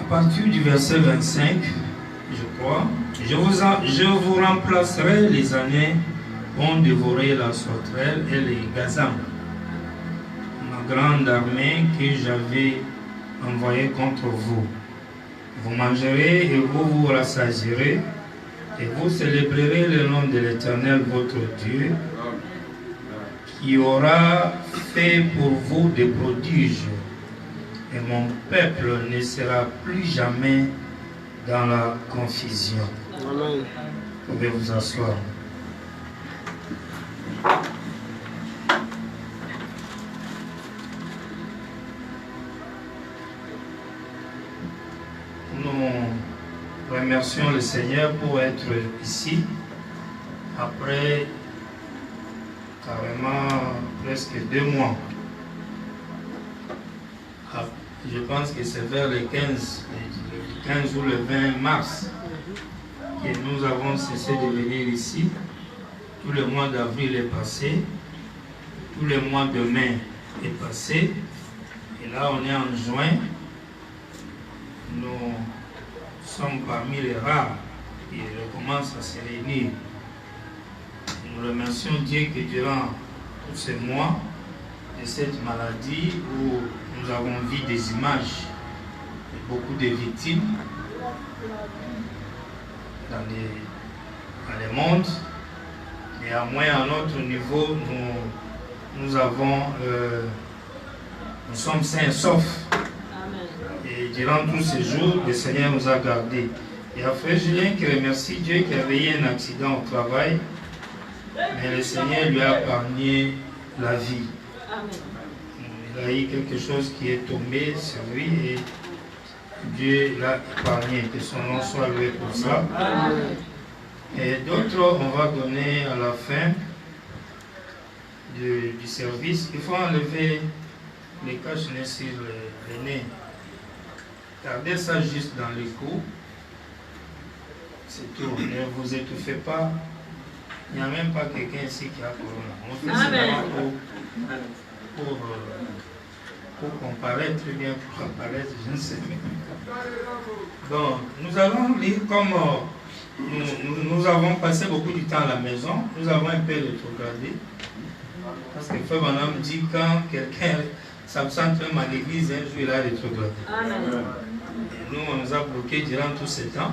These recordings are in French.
À partir du verset 25, je crois, je vous remplacerai les années ont dévoré la sauterelle et les gazans, ma grande armée que j'avais envoyée contre vous. Vous mangerez et vous vous rassasierez, et vous célébrerez le nom de l'Éternel votre Dieu, qui aura fait pour vous des prodiges, et mon peuple ne sera plus jamais dans la confusion. Amen. Vous pouvez vous asseoir. Nous remercions le Seigneur pour être ici après carrément presque 2 mois. Je pense que c'est vers le 15 ou le 20 mars que nous avons cessé de venir ici. Tout le mois d'avril est passé, tout le mois de mai est passé, et là on est en juin. Nous sommes parmi les rares qui recommencent à se réunir. Nous remercions Dieu que durant tous ces mois de cette maladie où nous avons vu des images de beaucoup de victimes dans le monde, néanmoins à notre niveau nous sommes sains et saufs. Et durant tous ces jours, le Seigneur nous a gardés. Il y a frère Julien qui remercie Dieu qui avait eu un accident au travail, mais le Seigneur lui a épargné la vie. Il a eu quelque chose qui est tombé sur lui et Dieu l'a épargné. Que son nom soit loué pour ça. Et d'autres, on va donner à la fin du service. Il faut enlever les cache-nez sur le nez. Gardez ça juste dans les cou. C'est tout. Ne vous étouffez pas. Il n'y a même pas quelqu'un ici qui a corona. On fait seulement pour comparaître, bien pour apparaître, je ne sais pas. Donc, nous allons lire comme nous avons passé beaucoup de temps à la maison. Nous avons un peu rétrogradé. Parce que Frère Bonhomme dit quand quelqu'un s'absente même à l'église, un jour il a rétrogradé. Nous, on nous a bloqués durant tout ce temps.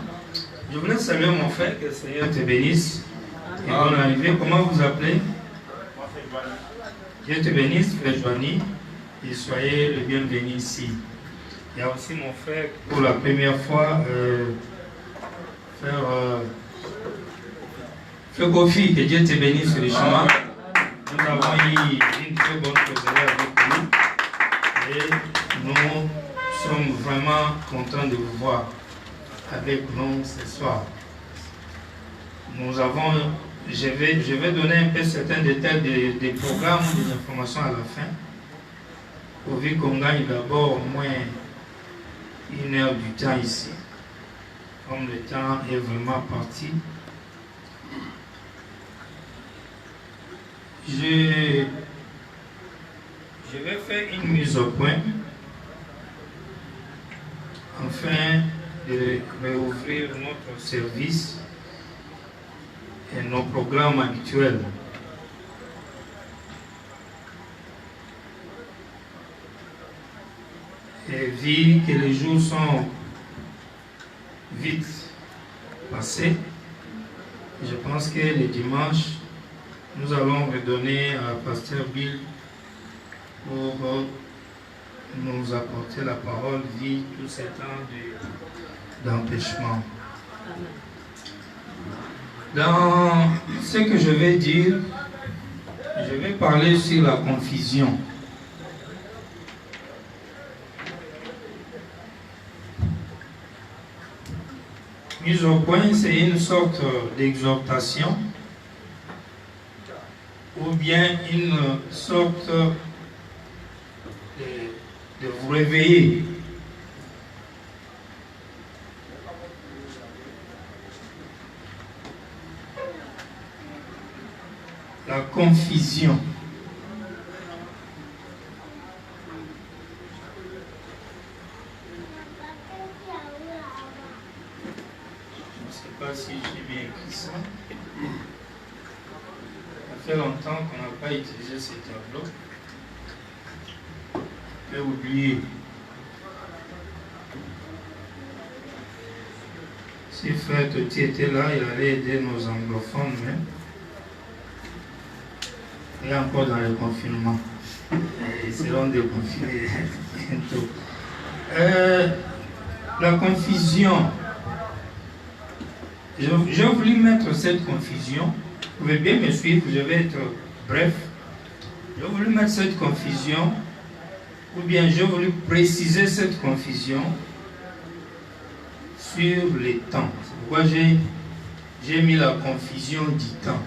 Je voulais saluer mon frère, que le Seigneur te bénisse. Et bonne arrivée. Comment vous appelez? Dieu te bénisse, frère Joanie. Et soyez le bienvenu ici. Il y a aussi mon frère, pour la première fois, frère Gofi, que Dieu te bénisse sur le chemin. Nous avons eu une très bonne causerie avec lui. Et nous sommes vraiment contents de vous voir avec nous ce soir. Je vais donner un peu certains détails des programmes, des informations à la fin, pourvu qu'on gagne d'abord au moins 1 heure du temps ici, comme le temps est vraiment parti. Je vais faire une mise au point afin de réouvrir notre service et nos programmes habituels. Et vu que les jours sont vite passés, je pense que le dimanche, nous allons redonner à Pasteur Bill pour nous apporter la parole, vu tout ce temps d'empêchement. Dans ce que je vais dire, je vais parler sur la confusion. Mise au point, c'est une sorte d'exhortation ou bien une sorte de vous réveiller. La confusion. pas si j'ai bien écrit ça. Ça fait longtemps qu'on n'a pas utilisé ces tableaux. J'ai oublié. Si Frère Toti était là, il allait aider nos anglophones, mais il est encore dans le confinement. Ils seront déconfinés bientôt. La confusion. J'ai voulu mettre cette confusion. Vous pouvez bien me suivre, je vais être bref. J'ai voulu mettre cette confusion, ou bien j'ai voulu préciser cette confusion sur les temps. C'est pourquoi j'ai mis la confusion du temps.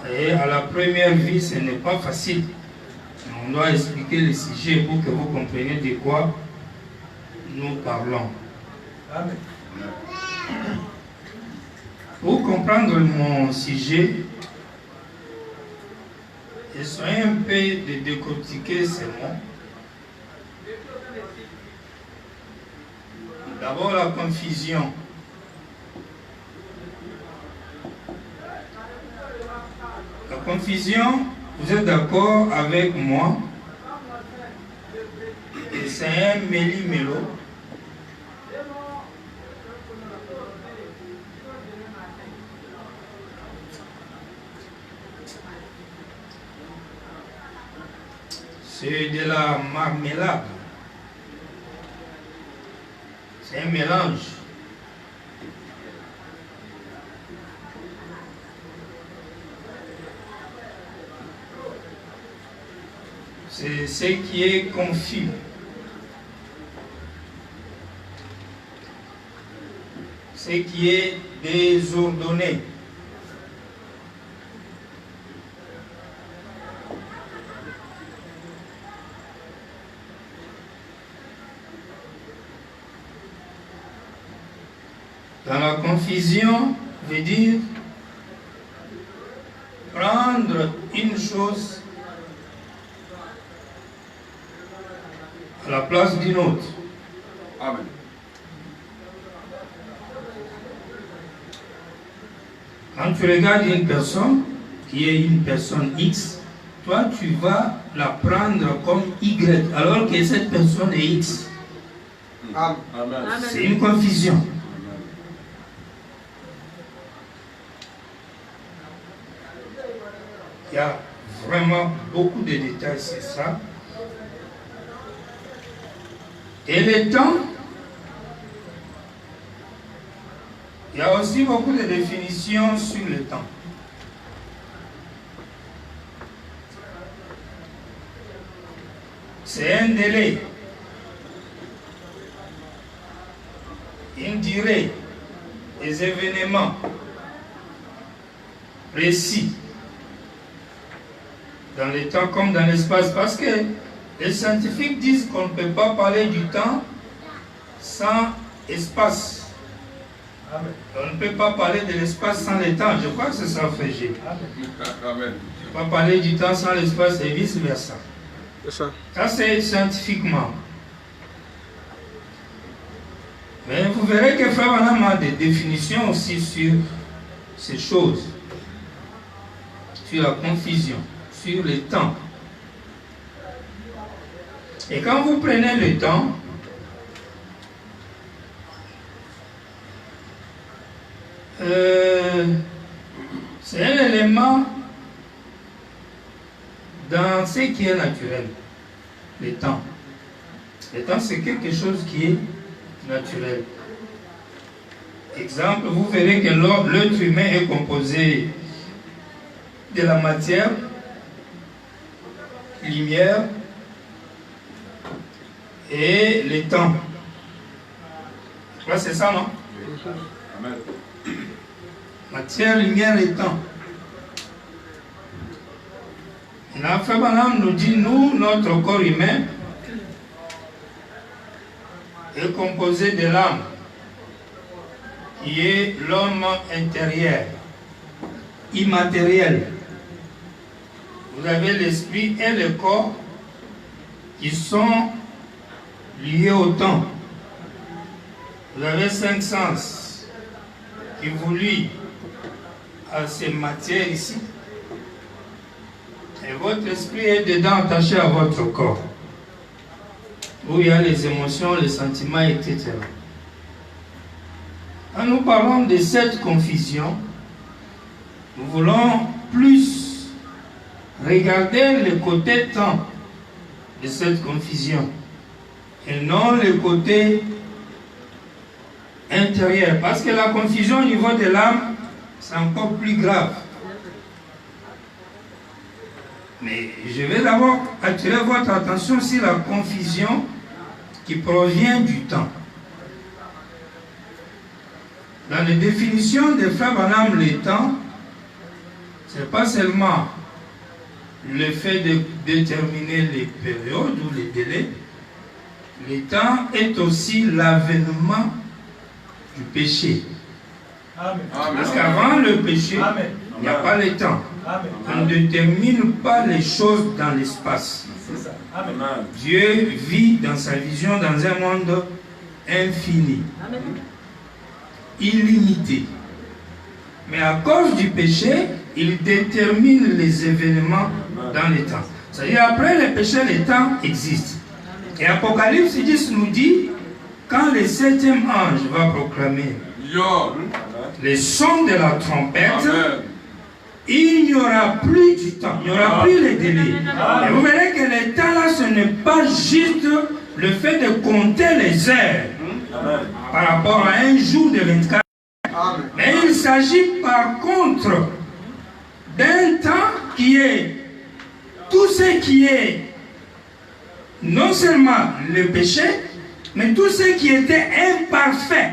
Et à la première vue, ce n'est pas facile. On doit expliquer le sujet pour que vous compreniez de quoi nous parlons. Amen. Pour comprendre mon sujet, essayez un peu de décortiquer ces mots. D'abord la confusion. La confusion, vous êtes d'accord avec moi, et c'est un méli-mélo. C'est de la marmelade. C'est un mélange. C'est ce qui est confus. Ce qui est désordonné. Dans la confusion, veut dire prendre une chose à la place d'une autre. Amen. Quand tu regardes une personne qui est une personne X, toi tu vas la prendre comme Y, alors que cette personne est X. Amen. C'est une confusion. Il y a vraiment beaucoup de détails sur ça. Et le temps, il y a aussi beaucoup de définitions sur le temps. C'est un délai, une durée, des événements précis dans le temps comme dans l'espace, parce que les scientifiques disent qu'on ne peut pas parler du temps sans espace. Amen. On ne peut pas parler de l'espace sans le temps. Je crois que c'est ça, frère G. Amen. On ne peut pas parler du temps sans l'espace et vice versa. C'est ça. Ça, c'est scientifiquement. Mais vous verrez que Frère Branham a des définitions aussi sur ces choses, sur la confusion, sur le temps. Et quand vous prenez le temps, c'est un élément dans ce qui est naturel. Le temps. Le temps, c'est quelque chose qui est naturel. Exemple, vous verrez que l'être humain est composé de la matière, lumière et le temps. Je crois que c'est ça, non? Amen. Matière, lumière et temps. Et la Frère Branham nous dit, nous, notre corps humain est composé de l'âme, qui est l'homme intérieur, immatériel. Vous avez l'esprit et le corps qui sont liés au temps. Vous avez 5 sens qui vous lient à ces matières ici. Et votre esprit est dedans attaché à votre corps, où il y a les émotions, les sentiments, etc. Quand nous parlons de cette confusion, nous voulons plus regarder le côté temps de cette confusion et non le côté intérieur. Parce que la confusion au niveau de l'âme, c'est encore plus grave. Mais je vais d'abord attirer votre attention sur la confusion qui provient du temps. Dans les définitions des frères Branham, le temps, ce n'est pas seulement le fait de déterminer les périodes ou les délais. Le temps est aussi l'avènement du péché. Amen. Parce qu'avant le péché, il n'y a pas le temps. Amen. On ne détermine pas les choses dans l'espace. C'est ça. Amen. Dieu vit dans sa vision dans un monde infini, illimité. Mais à cause du péché, il détermine les événements dans le temps. C'est-à-dire, après le péché, le temps existe. Et Apocalypse 10 nous dit, quand le 7e ange va proclamer le son de la trompette, il n'y aura plus du temps, il n'y aura plus les délais. Et vous verrez que le temps là, ce n'est pas juste le fait de compter les heures par rapport à un jour de 24 heures. Mais il s'agit par contre d'un temps qui est tout ce qui est non seulement le péché, mais tout ce qui était imparfait.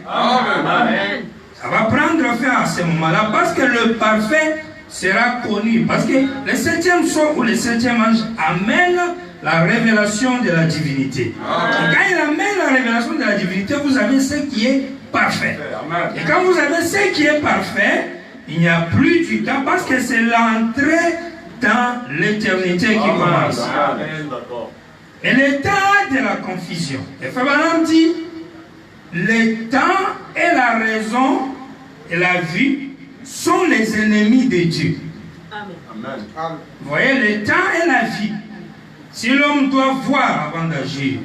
Amen. Ça va prendre fin à ce moment-là parce que le parfait sera connu. Parce que le 7e son ou le 7e ange amène la révélation de la divinité. Et quand il amène la révélation de la divinité, vous avez ce qui est parfait. Et quand vous avez ce qui est parfait, il n'y a plus du temps parce que c'est l'entrée dans l'éternité qui commence. Et le temps de la confusion. Et Frère Branham dit, le temps et la raison et la vie sont les ennemis de Dieu. Amen. Vous voyez, le temps et la vie. Si l'homme doit voir avant d'agir,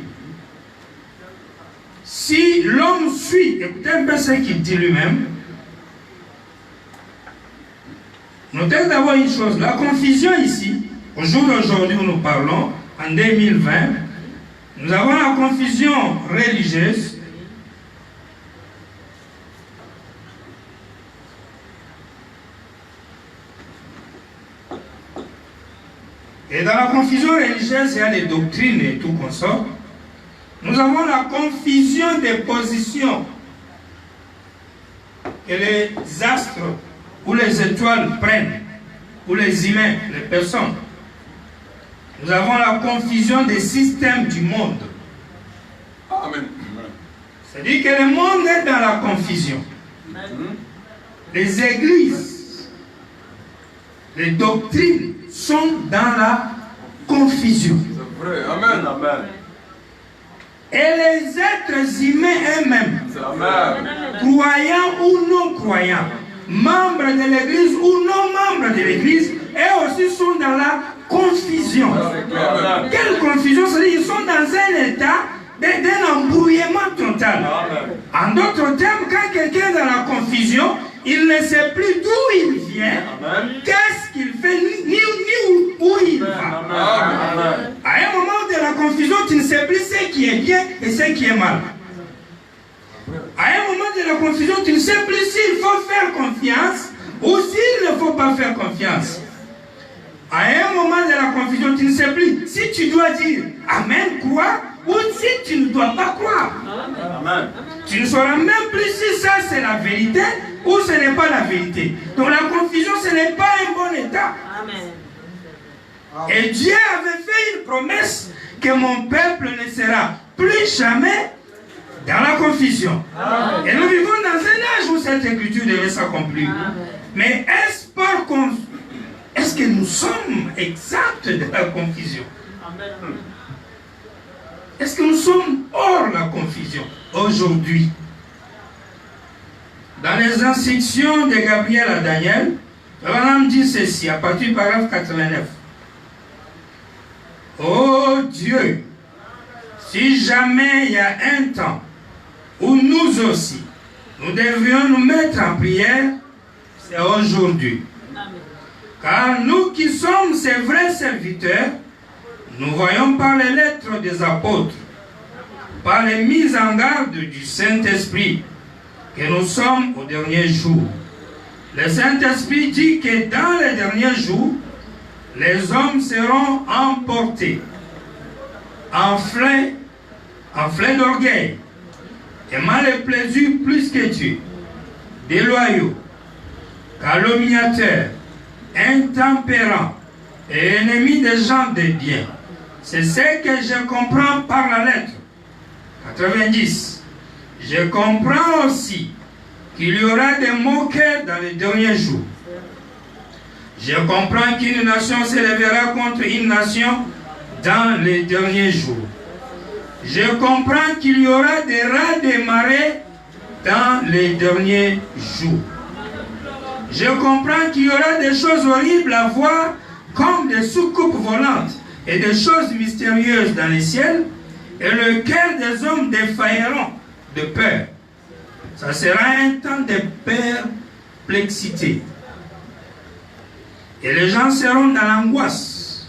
si l'homme suit, écoutez un peu ce qu'il dit lui-même. Notez d'abord une chose, la confusion ici, au jour d'aujourd'hui où nous parlons, en 2020, nous avons la confusion religieuse. Et dans la confusion religieuse, il y a les doctrines et tout consort. Nous avons la confusion des positions que les astres ou les étoiles prennent, ou les humains, les personnes. Nous avons la confusion des systèmes du monde. Amen. C'est-à-dire que le monde est dans la confusion. Les églises, les doctrines sont dans la confusion. C'est vrai. Amen. Amen. Et les êtres humains eux-mêmes, croyants ou non croyants, membres de l'église ou non membres de l'église, eux aussi sont dans la confusion. Quelle confusion? C'est-à-dire qu'ils sont dans un état d'un embrouillement total. En d'autres termes, quand quelqu'un est dans la confusion, il ne sait plus d'où il vient, qu'est-ce qu'il fait, ni où il va. À un moment de la confusion, tu ne sais plus ce qui est bien et ce qui est mal. À un moment de la confusion, tu ne sais plus s'il faut faire confiance ou s'il ne faut pas faire confiance. À un moment de la confusion, tu ne sais plus si tu dois dire Amen, croire, ou si tu ne dois pas croire. Amen. Tu ne sauras même plus si ça c'est la vérité ou ce n'est pas la vérité. Donc la confusion, ce n'est pas un bon état. Et Dieu avait fait une promesse que mon peuple ne sera plus jamais dans la confusion. Et nous vivons dans un âge où cette écriture devait s'accomplir. Mais est-ce que nous sommes exempts de la confusion? Est-ce que nous sommes hors la confusion aujourd'hui? Dans les instructions de Gabriel à Daniel, Branham dit ceci, à partir du paragraphe 89. Oh Dieu, si jamais il y a un temps où nous aussi, nous devrions nous mettre en prière, c'est aujourd'hui. Car nous qui sommes ces vrais serviteurs, nous voyons par les lettres des apôtres, par les mises en garde du Saint-Esprit, que nous sommes au dernier jour. Le Saint-Esprit dit que dans les derniers jours, les hommes seront emportés, enflés d'orgueil, aimant le plaisir plus que Dieu, déloyaux, calomniateurs, intempérants et ennemis des gens de bien. C'est ce que je comprends par la lettre. 90. Je comprends aussi qu'il y aura des moqueurs dans les derniers jours. Je comprends qu'une nation s'élèvera contre une nation dans les derniers jours. Je comprends qu'il y aura des rats des marais dans les derniers jours. Je comprends qu'il y aura des choses horribles à voir comme des soucoupes volantes et des choses mystérieuses dans les ciels, et le cœur des hommes défailleront de peur. Ça sera un temps de perplexité. Et les gens seront dans l'angoisse.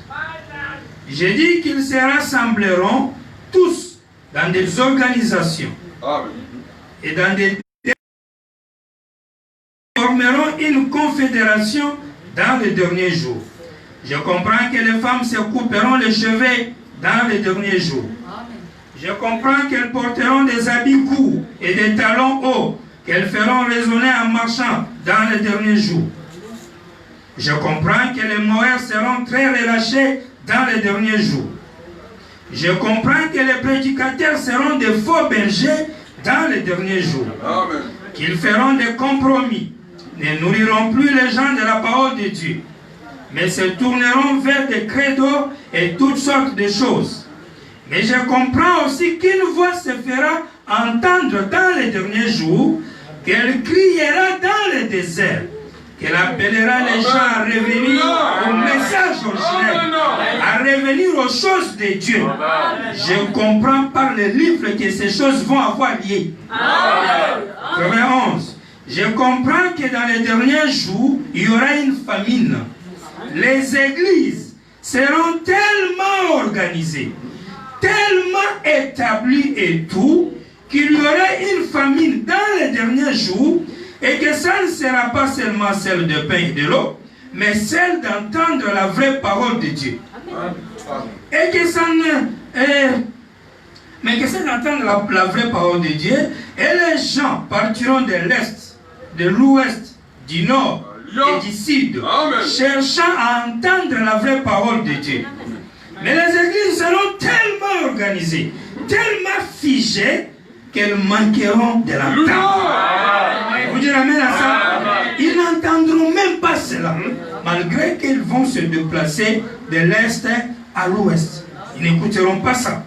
J'ai dit qu'ils se rassembleront tous dans des organisations. Amen. Et dans des formeront une confédération dans les derniers jours. Je comprends que les femmes se couperont les cheveux dans les derniers jours. Je comprends qu'elles porteront des habits courts et des talons hauts, qu'elles feront résonner en marchant dans les derniers jours. Je comprends que les Moërs seront très relâchés dans les derniers jours. Je comprends que les prédicateurs seront des faux bergers dans les derniers jours. Amen. Qu'ils feront des compromis, ne nourriront plus les gens de la parole de Dieu, mais se tourneront vers des credos et toutes sortes de choses. Mais je comprends aussi qu'une voix se fera entendre dans les derniers jours, qu'elle criera dans le désert, qu'elle appellera les gens à revenir au message originel, à revenir aux choses de Dieu. Je comprends par le livre que ces choses vont avoir lieu. 91. Je comprends que dans les derniers jours, il y aura une famine. Les églises seront tellement organisées, tellement établies et tout, qu'il y aura une famine dans les derniers jours, et que ça ne sera pas seulement celle de pain et de l'eau, mais celle d'entendre la vraie parole de Dieu. Et que ça ne... mais que c'est d'entendre la vraie parole de Dieu, et les gens partiront de l'Est, de l'Ouest, du Nord et du Sud, cherchant à entendre la vraie parole de Dieu. Mais les églises seront tellement organisées, tellement figées, qu'elles manqueront de l'entendre. Vous direz amen à ça? Ils n'entendront même pas cela, malgré qu'ils vont se déplacer de l'Est à l'Ouest. Ils n'écouteront pas ça.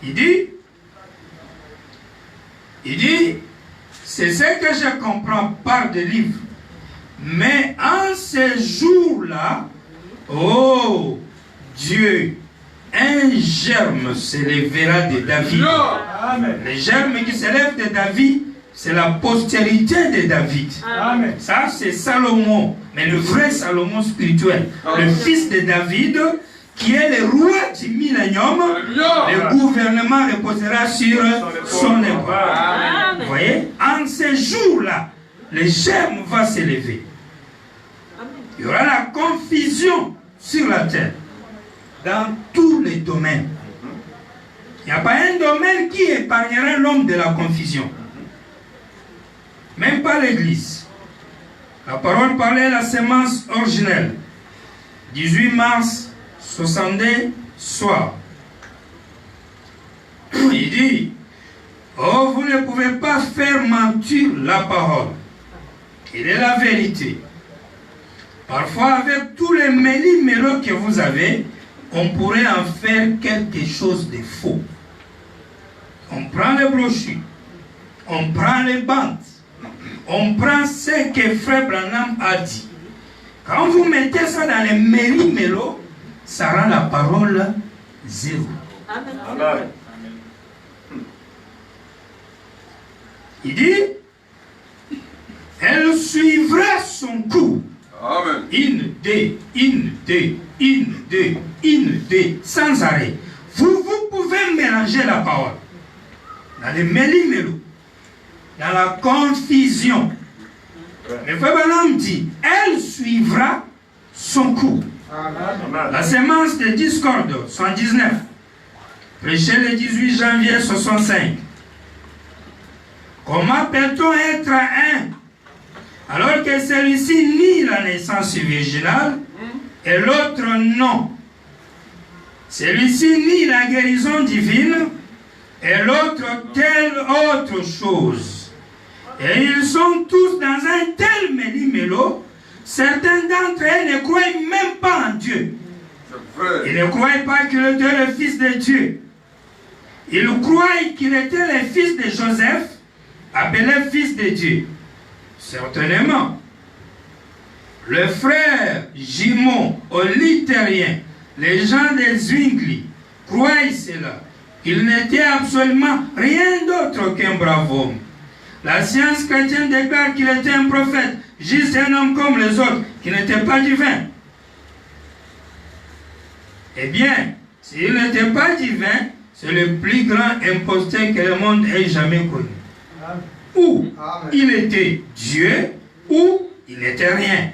Il dit, c'est ce que je comprends par des livres. Mais en ces jours-là, oh Dieu, un germe s'élèvera de David. Amen. Le germe qui s'élève de David, c'est la postérité de David. Amen. Ça, c'est Salomon, mais le vrai Salomon spirituel. Le fils de David, qui est le roi du millénium, le gouvernement reposera sur son épaule. Vous voyez, en ces jours-là, le germe va s'élever. Il y aura la confusion sur la terre, dans tous les domaines. Il n'y a pas un domaine qui épargnera l'homme de la confusion. Même pas l'Église. La parole parlait la sémence originelle. 18 mars 62 soir. Il dit, oh, vous ne pouvez pas faire mentir la parole. Il est la vérité. Parfois, avec tous les méli-mélos que vous avez, on pourrait en faire quelque chose de faux. On prend les brochures, on prend les bandes, on prend ce que Frère Branham a dit. Quand vous mettez ça dans les méli-mélo, ça rend la parole zéro. Amen. Il dit, elle suivra son cours. Amen. Une, deux, sans arrêt. Vous pouvez mélanger la parole dans les méli-mélo, dans la confusion. Mais Frère Branham dit, elle suivra son cours. Amen. La sémence de discorde, 119, prêché le 18 janvier 65. Comment peut-on être un alors que celui-ci nie la naissance virginale et l'autre non? Celui-ci nie la guérison divine et l'autre telle autre chose. Et ils sont tous dans un tel méli-mélo, certains d'entre eux ne croient même pas en Dieu. Ils ne croient pas qu'il était le Fils de Dieu. Ils croient qu'il était le fils de Joseph, appelé Fils de Dieu. Certainement. Le frère Gimon, au Luthérien, les gens des Zwingli, croient cela, qu'il n'était absolument rien d'autre qu'un brave homme. La science chrétienne déclare qu'il était un prophète, juste un homme comme les autres, qui n'était pas divin. Eh bien, s'il n'était pas divin, c'est le plus grand imposteur que le monde ait jamais connu. Ou il était Dieu, ou il n'était rien.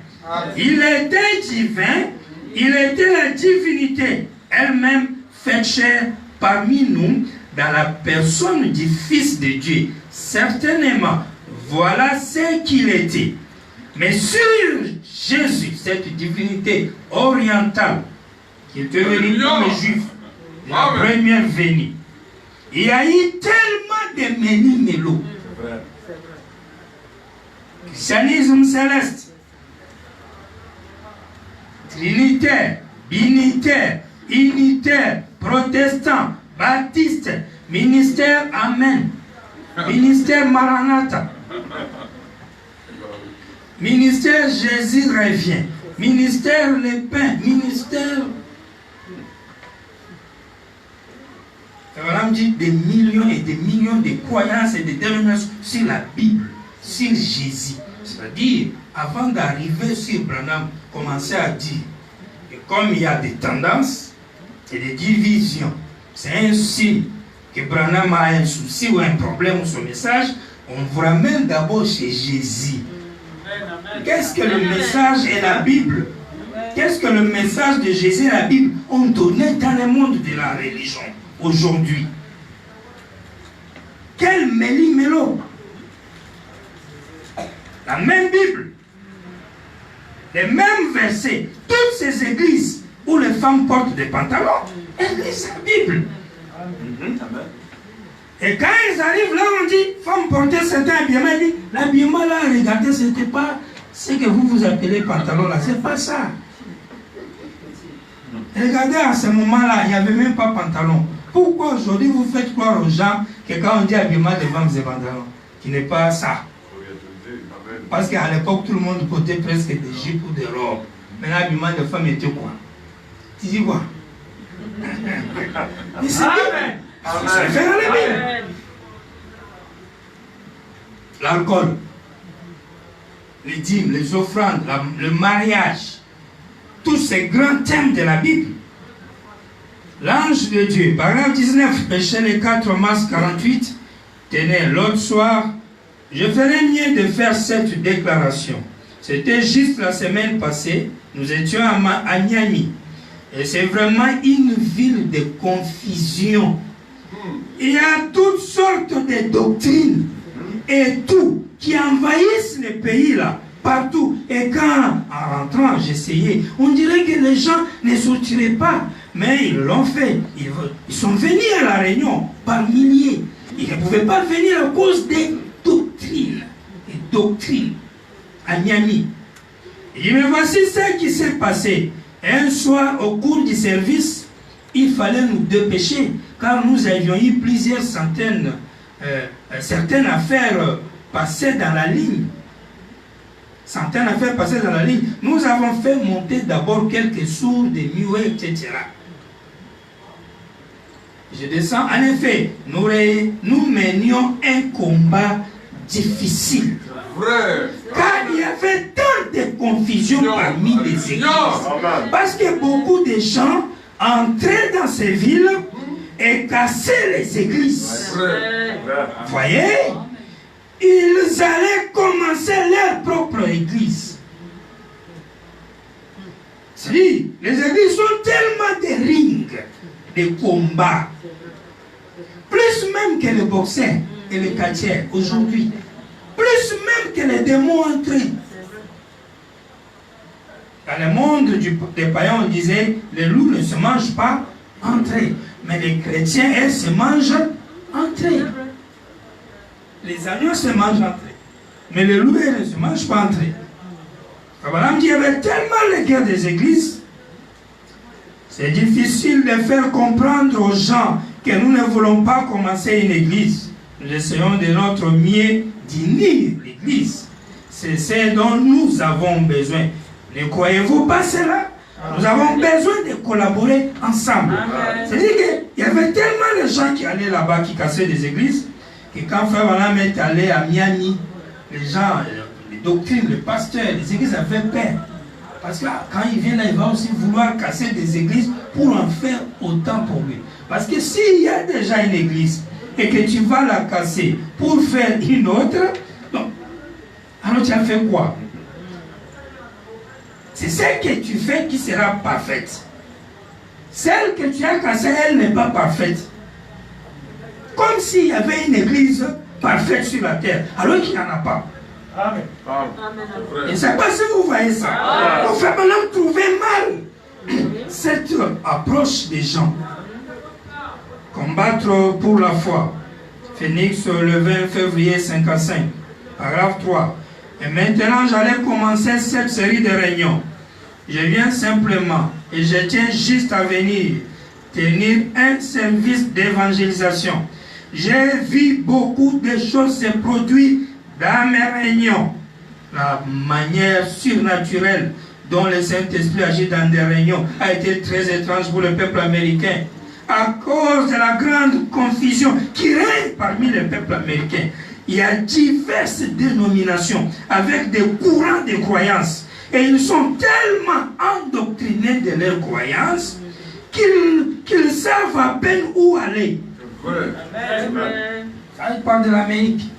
Il était divin, il était la divinité elle-même faite chair parmi nous dans la personne du Fils de Dieu. Certainement, voilà ce qu'il était. Mais sur Jésus, cette divinité orientale, qui était venue pour les Juifs, la première venue, il y a eu tellement de méli-mélo. Christianisme céleste, trinitaire, binitaire, unitaire, protestant, baptiste, ministère Amen, ministère Maranatha, ministère Jésus revient, ministère Le Pain, ministère... On dit des millions et des millions de croyances et de dénominations sur la Bible, sur Jésus. C'est-à-dire, avant d'arriver sur Branham, commencer à dire que comme il y a des tendances et des divisions, c'est un signe que Branham a un souci ou un problème ou son message, on vous ramène d'abord chez Jésus. Qu'est-ce que le message et la Bible? Qu'est-ce que le message de Jésus et la Bible ont donné dans le monde de la religion aujourd'hui? Quel méli-mélo! La même Bible, les mêmes versets, toutes ces églises où les femmes portent des pantalons, elles lisent la Bible. Et quand ils arrivent là, on dit, femmes porter certains habillements, ils disent, l'habillement là, regardez, ce n'était pas ce que vous appelez pantalon là, c'est pas ça. Regardez, à ce moment-là, il n'y avait même pas pantalon. Pourquoi aujourd'hui vous faites croire aux gens que quand on dit habillement de femmes, c'est pantalon, qui n'est pas ça? Parce qu'à l'époque, tout le monde portait presque des jupes ou des robes. Mais l'habillement de femmes était quoi? Tu dis quoi? Mais c'est bien. C'est faire la Bible. L'alcool, les dîmes, les offrandes, le mariage, tous ces grands thèmes de la Bible. L'ange de Dieu, paragraphe 19, péché le 4 mars 48, tenez, l'autre soir, je ferais mieux de faire cette déclaration. C'était juste la semaine passée, nous étions à Miami. Et c'est vraiment une ville de confusion. Il y a toutes sortes de doctrines et tout qui envahissent le pays là, partout. Et quand, en rentrant, j'essayais, on dirait que les gens ne sortiraient pas. Mais ils l'ont fait. Ils sont venus à la réunion par milliers. Ils ne pouvaient pas venir à cause des doctrines. Des doctrines à Miami. Et me voici ce qui s'est passé. Un soir, au cours du service, il fallait nous dépêcher, car nous avions eu plusieurs centaines, certaines affaires passées dans la ligne. centaines à faire passer dans la ligne. Nous avons fait monter d'abord quelques sourds, des muets, etc. Je descends. En effet, nous menions un combat difficile. Vrai. Car il y avait tant de confusion parmi les églises. Parce que beaucoup de gens entraient dans ces villes et cassaient les églises. Vous voyez? Ils allaient commencer leur propre église. C'est-à-dire, les églises sont tellement des rings, des combats. Plus même que les boxeurs et les catcheurs aujourd'hui. Plus même que les démons entrés. Dans le monde des païens, on disait, les loups ne se mangent pas entrés. Mais les chrétiens, elles se mangent entrés. Les agneaux se mangent entrés. Mais les loups, elles ne se mangent pas entrés. Abraham dit, il y avait tellement les guerres des églises. C'est difficile de faire comprendre aux gens que nous ne voulons pas commencer une église. Nous essayons de notre mieux d'unir l'église. C'est ce dont nous avons besoin. Ne croyez-vous pas cela? Nous avons besoin de collaborer ensemble. C'est-à-dire qu'il y avait tellement de gens qui allaient là-bas, qui cassaient des églises, que quand Frère Branham est allé à Miami, les gens, les doctrines, les pasteurs, les églises avaient peur. Parce que quand il vient là, il va aussi vouloir casser des églises pour en faire autant pour lui. Parce que s'il y a déjà une église et que tu vas la casser pour faire une autre, donc, alors tu as fait quoi? C'est celle que tu fais qui sera parfaite. Celle que tu as cassée, elle n'est pas parfaite. Comme s'il y avait une église parfaite sur la terre, alors qu'il n'y en a pas. Amen. Je ne sais pas si vous voyez ça. Donc, Frère Branham trouvait mal cette approche des gens. Combattre pour la foi. Phoenix, le 20 février 55. Paragraphe 3. Et maintenant, j'allais commencer cette série de réunions. Je viens simplement et je tiens juste à venir tenir un service d'évangélisation. J'ai vu beaucoup de choses se produire dans mes réunions. La manière surnaturelle dont le Saint-Esprit agit dans des réunions a été très étrange pour le peuple américain. À cause de la grande confusion qui règne parmi le peuple américain, il y a diverses dénominations avec des courants de croyances. Et ils sont tellement endoctrinés de leurs croyances qu'ils savent à peine où aller. Ça, il parle de l'Amérique.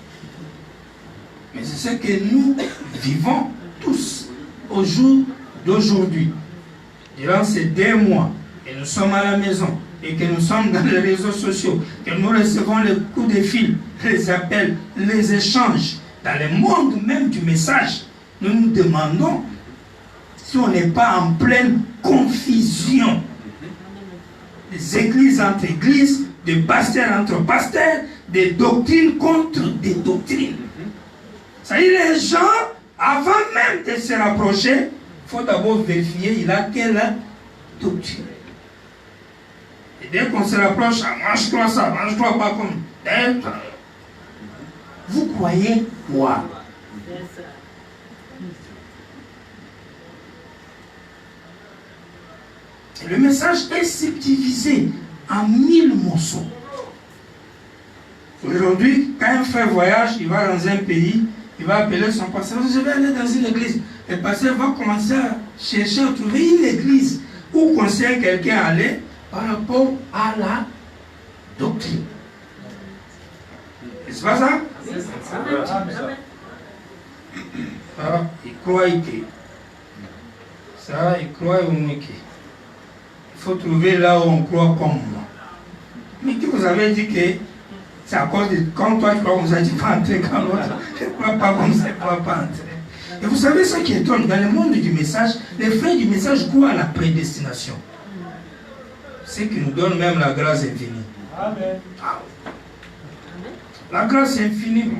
Mais c'est ce que nous vivons tous au jour d'aujourd'hui. Durant ces 2 mois, et nous sommes à la maison, et que nous sommes dans les réseaux sociaux, que nous recevons les coups de fil, les appels, les échanges, dans le monde même du message, nous nous demandons si on n'est pas en pleine confusion. Des églises entre églises, des pasteurs entre pasteurs, des doctrines contre des doctrines. C'est-à-dire les gens, avant même de se rapprocher, il faut d'abord vérifier il a quelle doctrine. Et dès qu'on se rapproche, moi je crois ça, moi je crois pas comme tel. Vous croyez quoi? Et le message est subdivisé en 1000 morceaux. Aujourd'hui, quand un frère voyage, il va dans un pays, il va appeler son pasteur, je vais aller dans une église. Le pasteur va commencer à chercher à trouver une église où conseille quelqu'un à aller par rapport à la doctrine. N'est-ce pas ça? Ça, il croit que. Ça, il croit au Miki. Il faut trouver là où on croit comme moi. Mais que vous avez dit que c'est à cause de quand toi tu crois comme ça, tu peux entrer quand l'autre ne croit pas comme ça, tu ne peux pas entrer. Et vous savez ce qui étonne, dans le monde du message, les frères du message croient à la prédestination. C'est qui nous donne même la grâce infinie. Amen. La grâce infinie,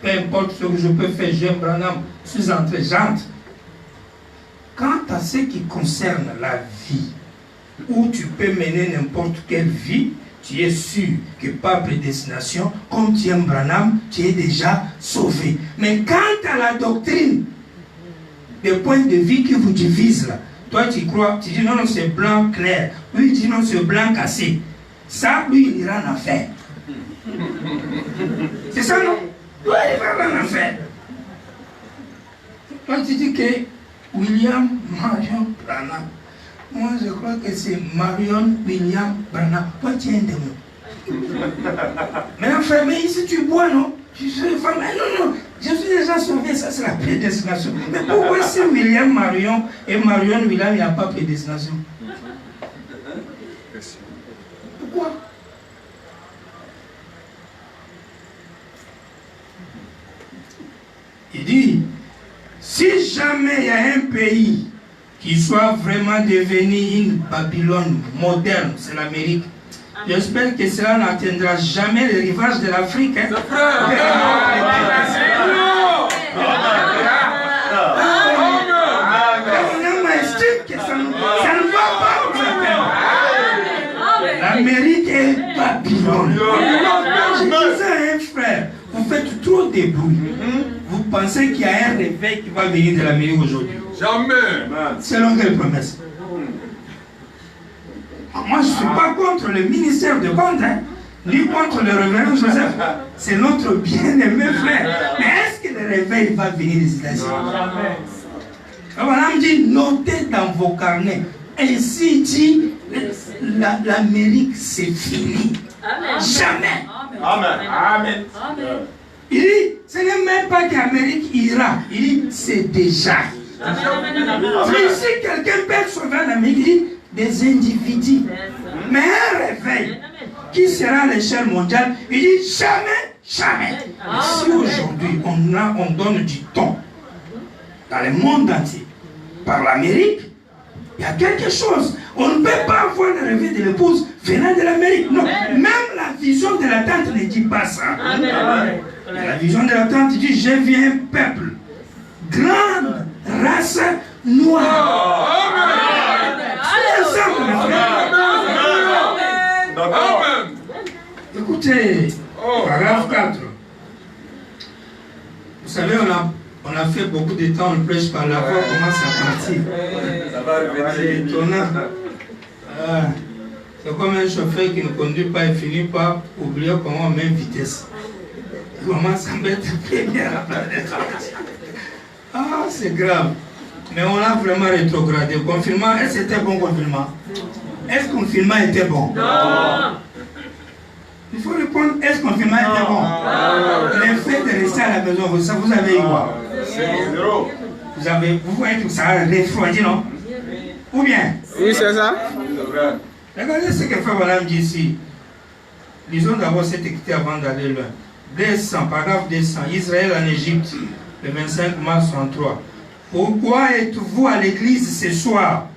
peu importe ce que je peux faire, j'aime Branham, je suis entré, j'entre. Quant à ce qui concerne la vie, où tu peux mener n'importe quelle vie, tu es sûr que par prédestination, comme tu aimes Branham, tu es déjà sauvé. Mais quant à la doctrine, des points de vue qui vous divisent là. Toi, tu crois, tu dis non, non, c'est blanc clair. Lui, il dit non, c'est blanc cassé. Ça, lui, il ira en enfer. C'est ça, non? Lui, il ira en enfer. Toi, tu dis que William Marion Branham. Moi, je crois que c'est Marion William Branham. Toi, tu es un démon. Mais enfin, mais ici, tu bois, non? Je suis une femme. Non, non, je suis déjà sauvé, ça c'est la prédestination. Mais pourquoi si William Marion et Marion William, il n'y a pas prédestination? Pourquoi? Il dit, si jamais il y a un pays qui soit vraiment devenu une Babylone moderne, c'est l'Amérique. J'espère que cela n'atteindra jamais le rivage de l'Afrique. Hein. Ça ne va pas. L'Amérique est Babylone. Je disais à un frère, vous faites trop de bruit. Vous pensez qu'il y a un réveil qui va venir de l'Amérique aujourd'hui? Jamais. Selon quelle promesse? Moi, je ne suis pas contre le ministère de compte, hein, ni contre le révérend Joseph. C'est notre bien-aimé frère. Mais est-ce que le réveil va venir des États-Unis? On me dit, notez dans vos carnets. Ainsi dit, l'Amérique, c'est fini. Amen. Jamais. Amen. Amen. Amen. Il dit, ce n'est même pas qu'Amérique ira. Il dit, c'est déjà. Si quelqu'un peut sauver l'Amérique, il dit, des individus. Mais un réveil qui sera à l'échelle mondiale, il dit jamais, jamais. Et si aujourd'hui on donne du temps dans le monde entier par l'Amérique, il y a quelque chose. On ne peut pas avoir le réveil de l'épouse venant de l'Amérique. Non, même la vision de la tante ne dit pas ça. La vision de la tante dit, je viens peuple, grande race noire. Amen. Écoutez, paragraphe 4. Vous savez, on a fait beaucoup de temps, on prêche par la voix, on commence à partir. C'est étonnant. C'est comme un chauffeur qui ne conduit pas et finit par oublier comment on met une vitesse. Il commence à mettre première à planète. Ah, c'est grave. Mais on a vraiment rétrogradé. Confinement, est-ce que c'était bon confinement? Est-ce que le confinement était bon? Non. Il faut répondre, est-ce que le confinement était bon? Le fait de rester à la maison, vous avez eu quoi? Vous voyez que ça a refroidi, non? Ou bien? Oui, c'est ça. Regardez ce que Frère Branham dit ici. Lisons d'abord cette écriture avant d'aller loin. 200, paragraphe 200. Israël en Égypte, le 25 mars 63. Pourquoi êtes-vous à l'église ce soir?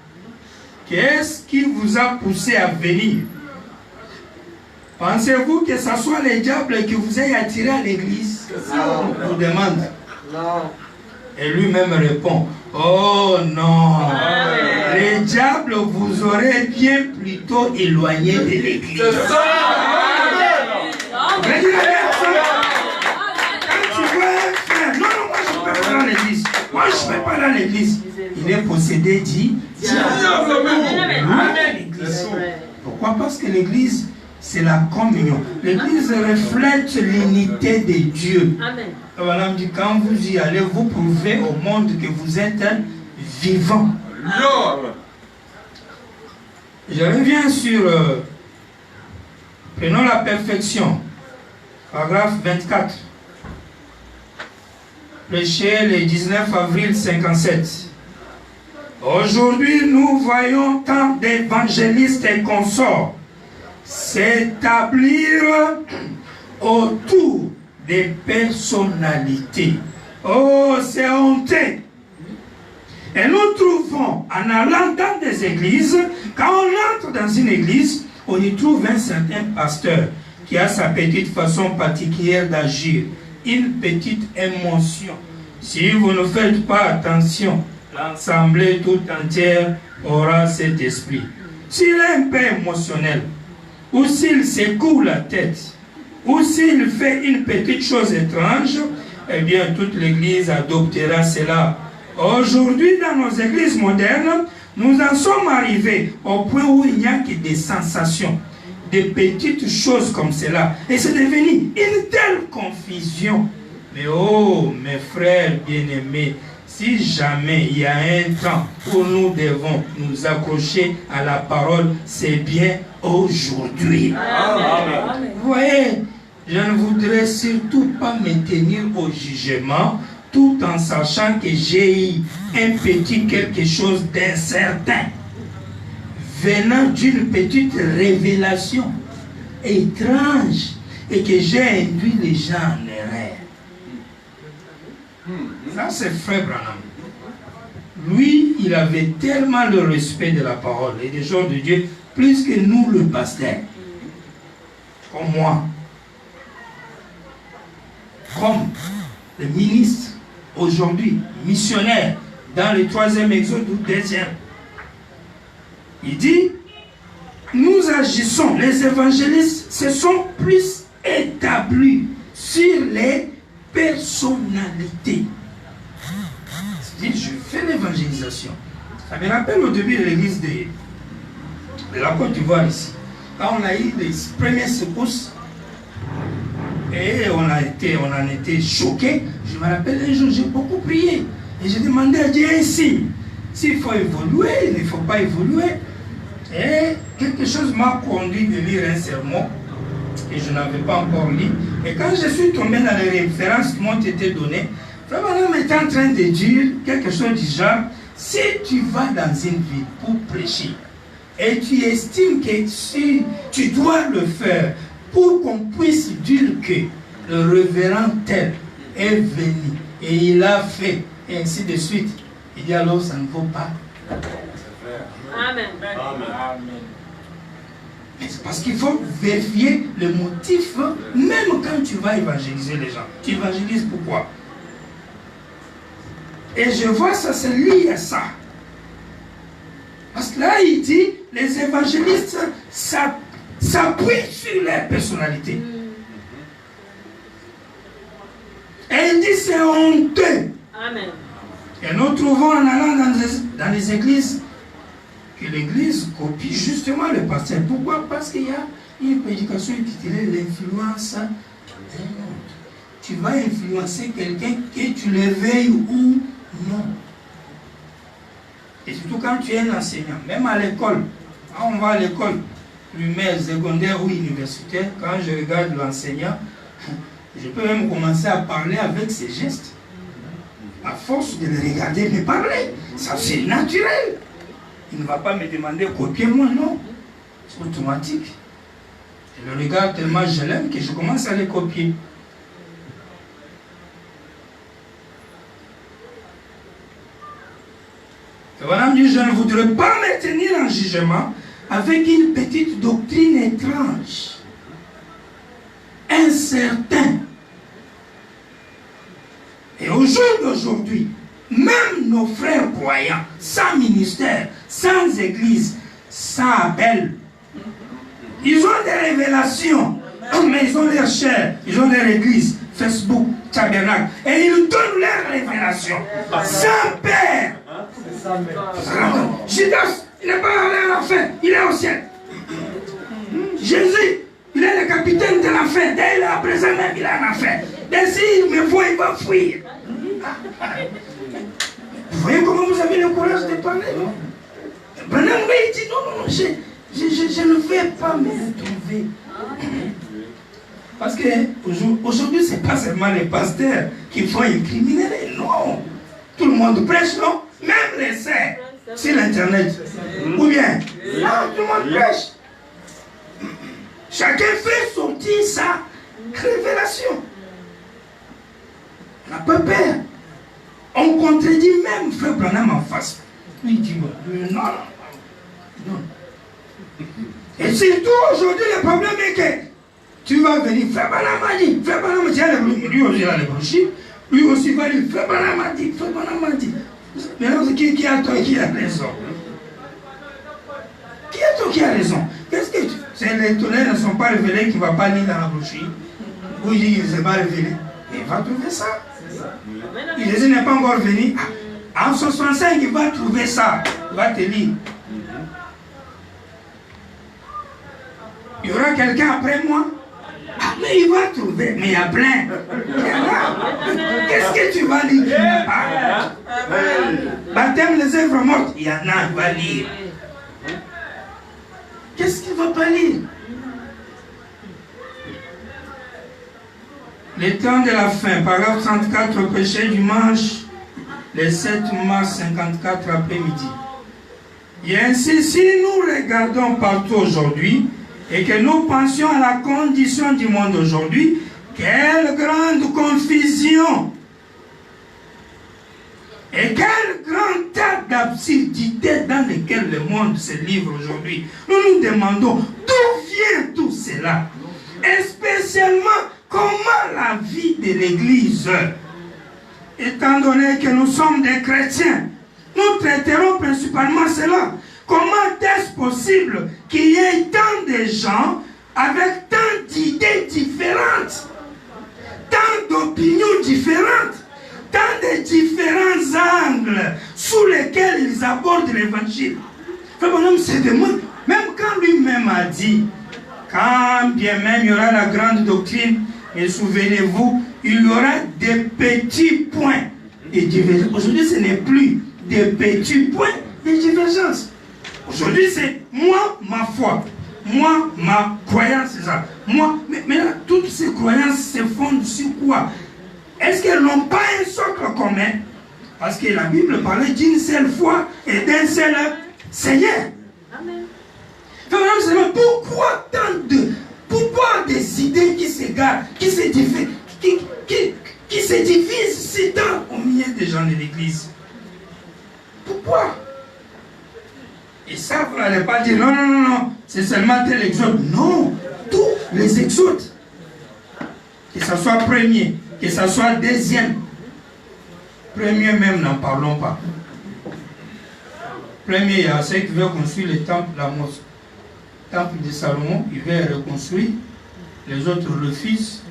Qu'est-ce qui vous a poussé à venir? Pensez-vous que ce soit les diables qui vous aient attiré à l'église? On vous demande. Non. Et lui-même répond, oh non, les diables vous auraient bien plutôt éloigné de l'église. Moi, je ne vais pas dans l'église. Il est possédé, dit l'église. Pourquoi? Parce que l'église, c'est la communion. L'église reflète l'unité de Dieu. Voilà, me dit, quand vous y allez, vous prouvez au monde que vous êtes vivant. Je reviens sur prenons la perfection. Paragraphe 24. Prêché le 19 avril 57. Aujourd'hui, nous voyons tant d'évangélistes et consorts s'établir autour des personnalités. Oh, c'est honteux. Et nous trouvons, en allant dans des églises, quand on entre dans une église, on y trouve un certain pasteur qui a sa petite façon particulière d'agir, une petite émotion. Si vous ne faites pas attention, l'assemblée tout entière aura cet esprit. S'il est un peu émotionnel, ou s'il secoue la tête, ou s'il fait une petite chose étrange, eh bien toute l'église adoptera cela Aujourd'hui, dans nos églises modernes, nous en sommes arrivés au point où il n'y a que des sensations, des petites choses comme cela. Et c'est devenu une telle confusion. Mais oh, mes frères bien-aimés, si jamais il y a un temps où nous devons nous accrocher à la parole, c'est bien aujourd'hui. Amen. Vous voyez, je ne voudrais surtout pas me tenir au jugement, tout en sachant que j'ai eu un petit quelque chose d'incertain, venant d'une petite révélation étrange, et que j'ai induit les gens en erreur. Ça, c'est Frère Branham. Lui, il avait tellement le respect de la parole et des gens de Dieu, plus que nous, le pasteur. Comme moi. Comme le ministre, aujourd'hui, missionnaire, dans le 3e exode ou 2e. Il dit, nous agissons, les évangélistes se sont plus établis sur les personnalités. C'est-à-dire, je fais l'évangélisation. Ça me rappelle au début de l'église de la Côte d'Ivoire ici. Quand on a eu les premières secousses, et on en était choqués. Je me rappelle un jour, j'ai beaucoup prié. Et j'ai demandé à Dieu un signe. S'il faut évoluer, il ne faut pas évoluer. Et quelque chose m'a conduit de lire un sermon que je n'avais pas encore lu. Et quand je suis tombé dans les références qui m'ont été données, Frère Branham était en train de dire quelque chose du genre, si tu vas dans une ville pour prêcher, et tu estimes que si tu dois le faire pour qu'on puisse dire que le révérend tel est venu et il a fait, et ainsi de suite, il dit alors ça ne vaut pas. Amen. Mais c'est parce qu'il faut vérifier le motif, même quand tu vas évangéliser les gens. Tu évangélises pourquoi? Et je vois ça, c'est lié à ça. Parce que là, il dit, les évangélistes s'appuient sur leur personnalité. Et il dit, c'est honteux. Amen. Et nous trouvons en allant dans les églises, que l'église copie justement le pasteur. Pourquoi? Parce qu'il y a une prédication intitulée l'influence d'un monde. Tu vas influencer quelqu'un que tu le veuilles ou non. Et surtout quand tu es un enseignant, même à l'école, quand on va à l'école primaire, secondaire ou universitaire, quand je regarde l'enseignant, je peux même commencer à parler avec ses gestes. À force de le regarder me parler, ça c'est naturel. Il ne va pas me demander copier-moi, non. C'est automatique. Je le regarde tellement je l'aime que je commence à le copier. Et voilà, je ne voudrais pas me tenir en jugement avec une petite doctrine étrange, incertaine. Et au jour d'aujourd'hui, même nos frères croyants, sans ministère, sans église, sans appel, ils ont des révélations, mais ils ont leur chair, ils ont leur église, Facebook, tabernacle, et ils donnent leurs révélations, sans père. Judas, il n'est pas allé à la fin, il est au ciel. Jésus, il est le capitaine de l'enfer, dès à présent même il est en enfer. Dès s'il me voit, il va fuir. Vous voyez comment vous avez le courage de parler, non? Branham, il dit non, je ne vais pas me retrouver. Parce que aujourd'hui, ce n'est pas seulement les pasteurs qui font incriminer, non. Tout le monde prêche, non? Même les saints sur l'internet. Ou bien, non, tout le monde prêche. Chacun fait sortir sa révélation. On n'a pas peur. On contredit même Frère Branham en face. Lui il dit non. Et surtout aujourd'hui, le problème est que tu vas venir, Frère Branham a dit, Frère Branham a dit, lui aussi il a les brochures, lui aussi va dire, Frère Branham a dit, Frère Branham a dit. Maintenant, qui a tort et qui a raison? Qui a tort, qui a raison? Qu'est-ce que les tonnerres ne sont pas révélés qui ne va pas lire dans la brochure? Ou il dit qu'il ne s'est pas révélé. Mais il va trouver ça. Jésus n'est pas encore venu. En 65, il va trouver ça. Il va te lire. Il y aura quelqu'un après moi. Ah, mais il va trouver. Mais il y a plein. Qu'est-ce que tu vas lire qui n'a pas? Baptême les œuvres mortes. Il y en a, il va lire. Qu'est-ce qu'il ne va pas lire? Les temps de la fin, paragraphe 34, péché dimanche, le 7 mars 54 après-midi. Et ainsi, si nous regardons partout aujourd'hui et que nous pensions à la condition du monde aujourd'hui, quelle grande confusion et quel grand tas d'absurdités dans lesquelles le monde se livre aujourd'hui. Nous nous demandons d'où vient tout cela, et spécialement comment la vie de l'Église, étant donné que nous sommes des chrétiens, nous traiterons principalement cela. Comment est-ce possible qu'il y ait tant de gens avec tant d'idées différentes, tant d'opinions différentes, tant de différents angles sous lesquels ils abordent l'évangile? Frère Branham se demande, même quand lui-même a dit, quand bien même il y aura la grande doctrine, et souvenez-vous, il y aura des petits points de divergence. Aujourd'hui, ce n'est plus des petits points de divergence. Aujourd'hui, c'est moi, ma foi. Moi, ma croyance, c'est ça. Moi, mais là, toutes ces croyances se fondent sur quoi? Est-ce qu'elles n'ont pas un socle commun? Parce que la Bible parlait d'une seule foi et d'un seul Seigneur. Amen. Pourquoi tant de... Pourquoi des idées qui s'égarent, qui se divisent, qui se divisent si tant au milieu des gens de l'Église? Pourquoi? Et ça, vous n'allez pas dire, non, non, non, non, c'est seulement tel exode. Non, tous les exodes. Que ce soit premier, que ce soit deuxième. Premier même, n'en parlons pas. Premier, il y a ceux qui veulent construire le temple de la mosquée. Temple de Salomon, il veut reconstruire, les autres refusent.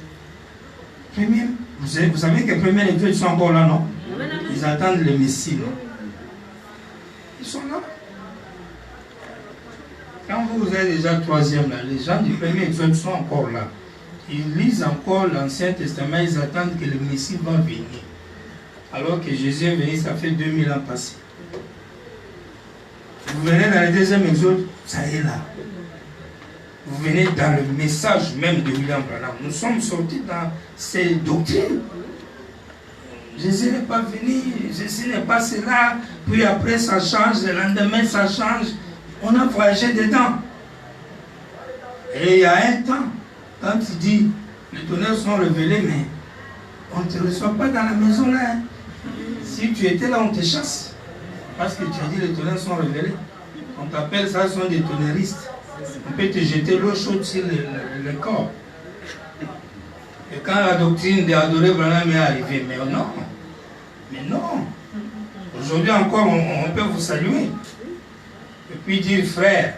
Premier, vous savez que les premiers exodes sont encore là, non? Ils attendent le Messie, non? Ils sont là. Quand vous êtes déjà troisième là, les gens du premier exode sont encore là. Ils lisent encore l'Ancien Testament, ils attendent que le Messie va venir. Alors que Jésus est venu, ça fait 2000 ans passés. Vous venez dans le deuxième exode, ça est là. Vous venez dans le message même de William Branham. Nous sommes sortis dans ces doctrines. Jésus n'est pas venu, Jésus n'est pas cela, puis après ça change, le lendemain ça change. On a voyagé dedans. Et il y a un temps, quand il dit, les tonnerres sont révélés, mais on ne te reçoit pas dans la maison là. Hein. Si tu étais là, on te chasse. Parce que tu as dit, les tonnerres sont révélés. On t'appelle, ça sont des tonnerristes. On peut te jeter l'eau chaude sur le corps. Et quand la doctrine d'Adoré Branham est arrivée, mais non. Mais non. Aujourd'hui encore, on peut vous saluer. Et puis dire frère,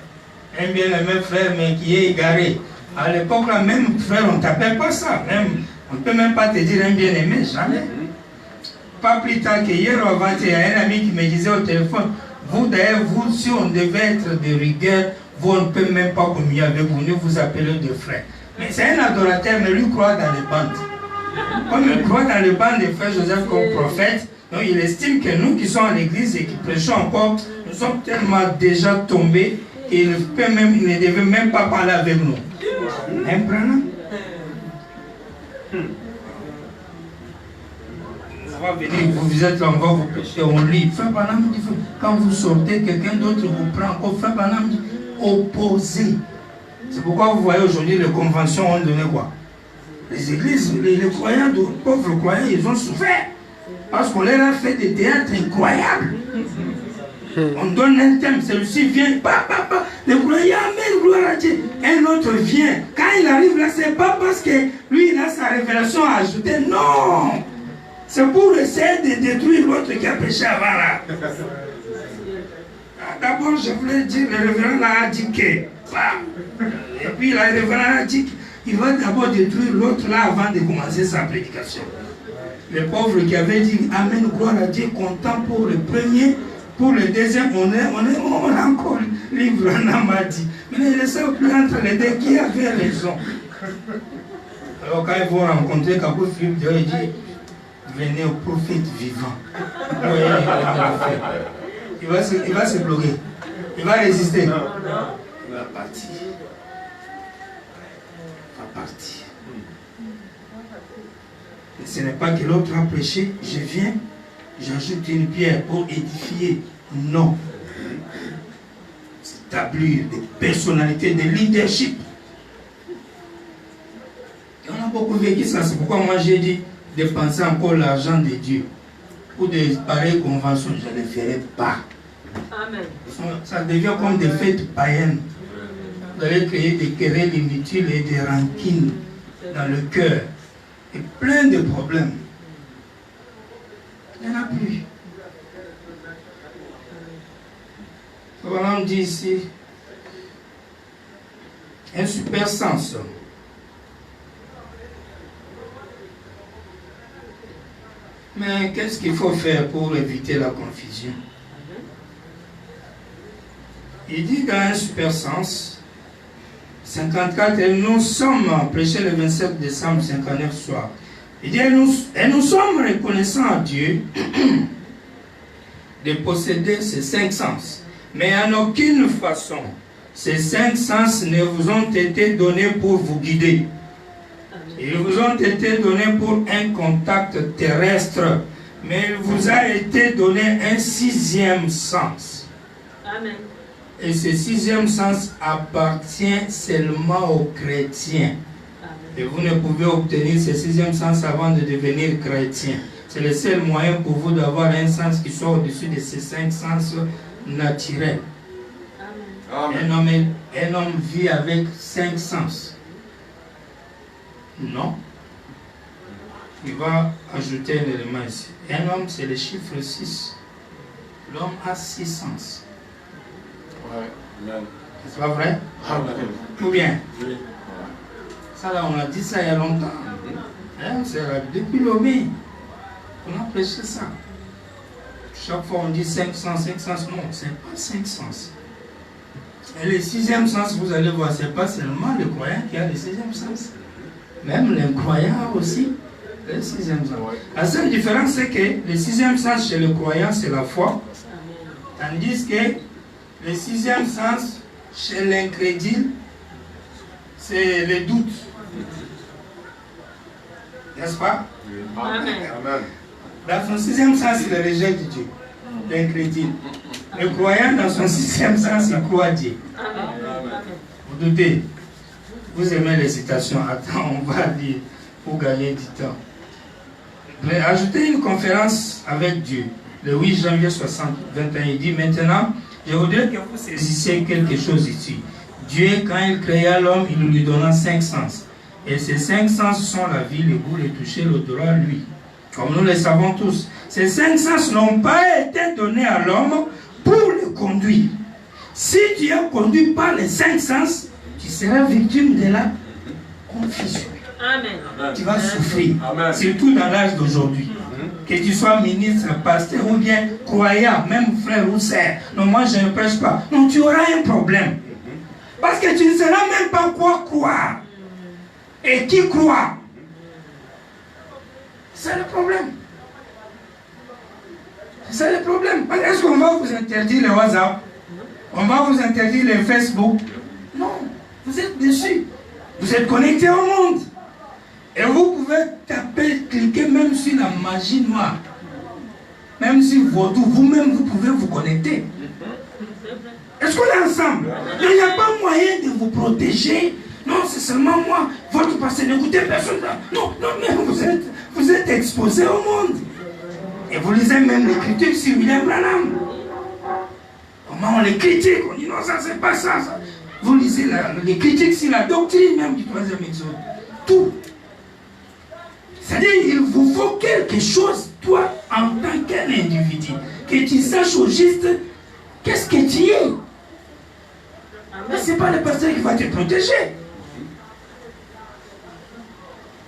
un bien-aimé frère, mais qui est égaré. À l'époque, là, même frère, on ne t'appelle pas ça. Même, on ne peut même pas te dire un bien-aimé, jamais. Pas plus tard qu'hier ou avant, il y a un ami qui me disait au téléphone, vous d'ailleurs, vous, si on devait être de rigueur, vous ne pouvez même pas communier avec vous, ne vous appelez de frère. Mais c'est un adorateur, mais lui croit dans les bandes. Comme il croit dans les bandes de frère Joseph comme prophète, donc il estime que nous qui sommes à l'église et qui prêchons encore, nous sommes tellement déjà tombés qu'il ne devait même pas parler avec nous. Hein, Branham? On va venir, vous êtes là, on va vous prêcher, on lit. Frère Branham dit, quand vous sortez, quelqu'un d'autre vous prend encore. Frère Branham dit, opposé. C'est pourquoi vous voyez aujourd'hui les conventions ont donné quoi? Les églises, les croyants, les pauvres croyants, ils ont souffert. Parce qu'on leur a fait des théâtres incroyables. On donne un thème, celui-ci vient, le croyant, amen, gloire à Dieu. Un autre vient. Quand il arrive là, c'est pas parce que lui, il a sa révélation à ajouter. Non! C'est pour essayer de détruire l'autre qui a péché avant là. D'abord, je voulais dire, le révérend a dit que. Et puis, le révérend a dit qu'il va d'abord détruire l'autre là avant de commencer sa prédication. Les pauvres qui avaient dit Amen, gloire à Dieu, content pour le premier, pour le deuxième, on a encore livre en Amadi. Mais il est seul plus entre les deux qui avait raison. Alors quand ils vont rencontrer Kabou Philippe, Dieu dit venez au prophète vivant. Il va se bloquer. Il va résister. Il va partir. Et ce n'est pas que l'autre a prêché, je viens, j'ajoute une pierre pour édifier. Non. C'est établir des personnalités, des leadership. Et on a beaucoup vécu ça. C'est pourquoi moi j'ai dit de penser encore l'argent de Dieu. Pour des pareilles conventions, je ne les ferai pas. Amen. Ça devient comme des fêtes païennes. Vous allez créer des querelles inutiles et des rancines dans le cœur. Et plein de problèmes. Il n'y en a plus. Voilà, on dit ici un super sens. Mais qu'est-ce qu'il faut faire pour éviter la confusion? Il dit dans un super sens, 54, et nous sommes prêchés le 27 décembre 59 soir. Il dit, et nous sommes reconnaissants à Dieu de posséder ces 5 sens. Mais en aucune façon, ces 5 sens ne vous ont été donnés pour vous guider. Ils vous ont été donnés pour un contact terrestre, mais il vous a été donné un 6e sens. Amen. Et ce 6e sens appartient seulement aux chrétiens. Amen. Et vous ne pouvez obtenir ce 6e sens avant de devenir chrétien. C'est le seul moyen pour vous d'avoir un sens qui soit au-dessus de ces 5 sens naturels. Amen. Un homme vit avec 5 sens. Non. Il va ajouter un élément ici. Un homme, c'est le chiffre 6. L'homme a 6 sens. Amen. C'est pas vrai? Amen. Ou bien? Oui. Ça là, on a dit ça il y a longtemps. Hein, c'est depuis l'OMI. On a prêché ça. Chaque fois on dit 5 sens. Non, c'est pas 5 sens. Et le 6e sens, vous allez voir, c'est pas seulement le croyant qui a le 6e sens. Même l'incroyant aussi, le 6e sens. La seule différence, c'est que le 6e sens chez le croyant, c'est la foi. Tandis que le 6e sens chez l'incrédule, c'est le doute. N'est-ce pas? Amen. Amen. Dans son 6e sens, il rejette Dieu. L'incrédule. Le croyant, dans son 6e sens, il croit Dieu. Amen. Vous doutez? Vous aimez les citations. Attends, on va lire pour gagner du temps. Mais ajoutez une conférence avec Dieu. Le 8 janvier 21, il dit maintenant, je voudrais que vous saisissiez quelque chose ici. Dieu, quand il créa l'homme, il lui donna 5 sens. Et ces 5 sens sont la vie, le goût, le toucher, l'odorat, lui. Comme nous le savons tous. Ces 5 sens n'ont pas été donnés à l'homme pour le conduire. Si tu es conduit par les 5 sens, tu seras victime de la confusion. Amen. Tu vas souffrir. Amen. Surtout dans l'âge d'aujourd'hui. Que tu sois ministre, pasteur ou bien croyant, même frère ou sœur. Non, moi je ne prêche pas. Non, tu auras un problème. Parce que tu ne sauras même pas quoi croire. Et qui croit. C'est le problème. C'est le problème. Est-ce qu'on va vous interdire le WhatsApp? On va vous interdire le Facebook? Non. Vous êtes dessus. Vous êtes connectés au monde. Et vous pouvez taper, cliquer même sur la magie noire. Même si vous-même, vous pouvez vous connecter. Est-ce qu'on est ensemble? Il n'y a pas moyen de vous protéger. Non, c'est seulement moi. Votre pasteur, n'écoutez personne. Non, mais vous êtes exposé au monde. Et vous lisez même les critiques sur William Branham. Comment on les critique? On dit non, ça c'est pas ça. Vous lisez les critiques sur la doctrine même du 3e exode. Tout. C'est-à-dire, il vous faut quelque chose, toi, en tant qu'individu, que tu saches au juste qu'est-ce que tu es. Mais ce n'est pas le pasteur qui va te protéger.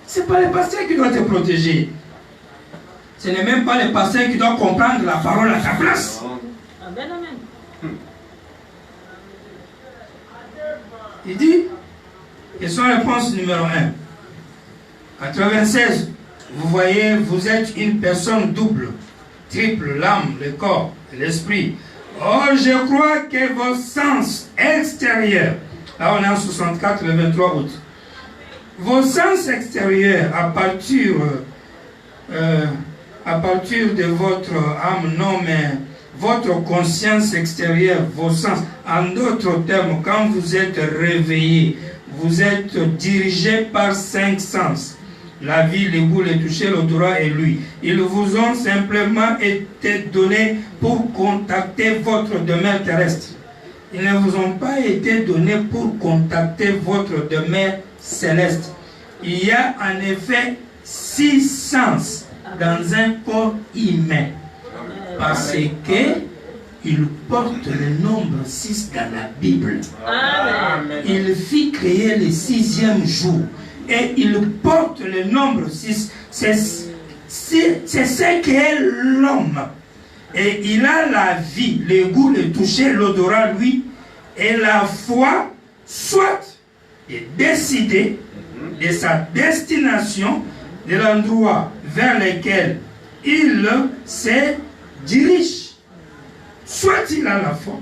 Ce n'est pas le pasteur qui doit te protéger. Ce n'est même pas le pasteur qui doit comprendre la parole à ta place. Amen, amen. Il dit, question réponse numéro 1. 96. Vous voyez, vous êtes une personne double, triple, l'âme, le corps et l'esprit. Or, je crois que vos sens extérieurs, là on est en 64, le 23 août, vos sens extérieurs à partir de votre âme, non mais votre conscience extérieure, vos sens, en d'autres termes, quand vous êtes réveillé, vous êtes dirigé par 5 sens. La vue, le goût, le toucher, l'odorat et l'ouïe. Ils vous ont simplement été donnés pour contacter votre demeure terrestre. Ils ne vous ont pas été donnés pour contacter votre demeure céleste. Il y a en effet 6 sens dans un corps humain. Parce que il porte le nombre 6 dans la Bible. Amen. Il fit créer le 6e jour. Et il porte le nombre 6. C'est ce qu'est l'homme. Et il a la vie, le goût, le toucher, l'odorat, lui. Et la foi, soit est décidé de sa destination, de l'endroit vers lequel il se dirige. Soit il a la foi.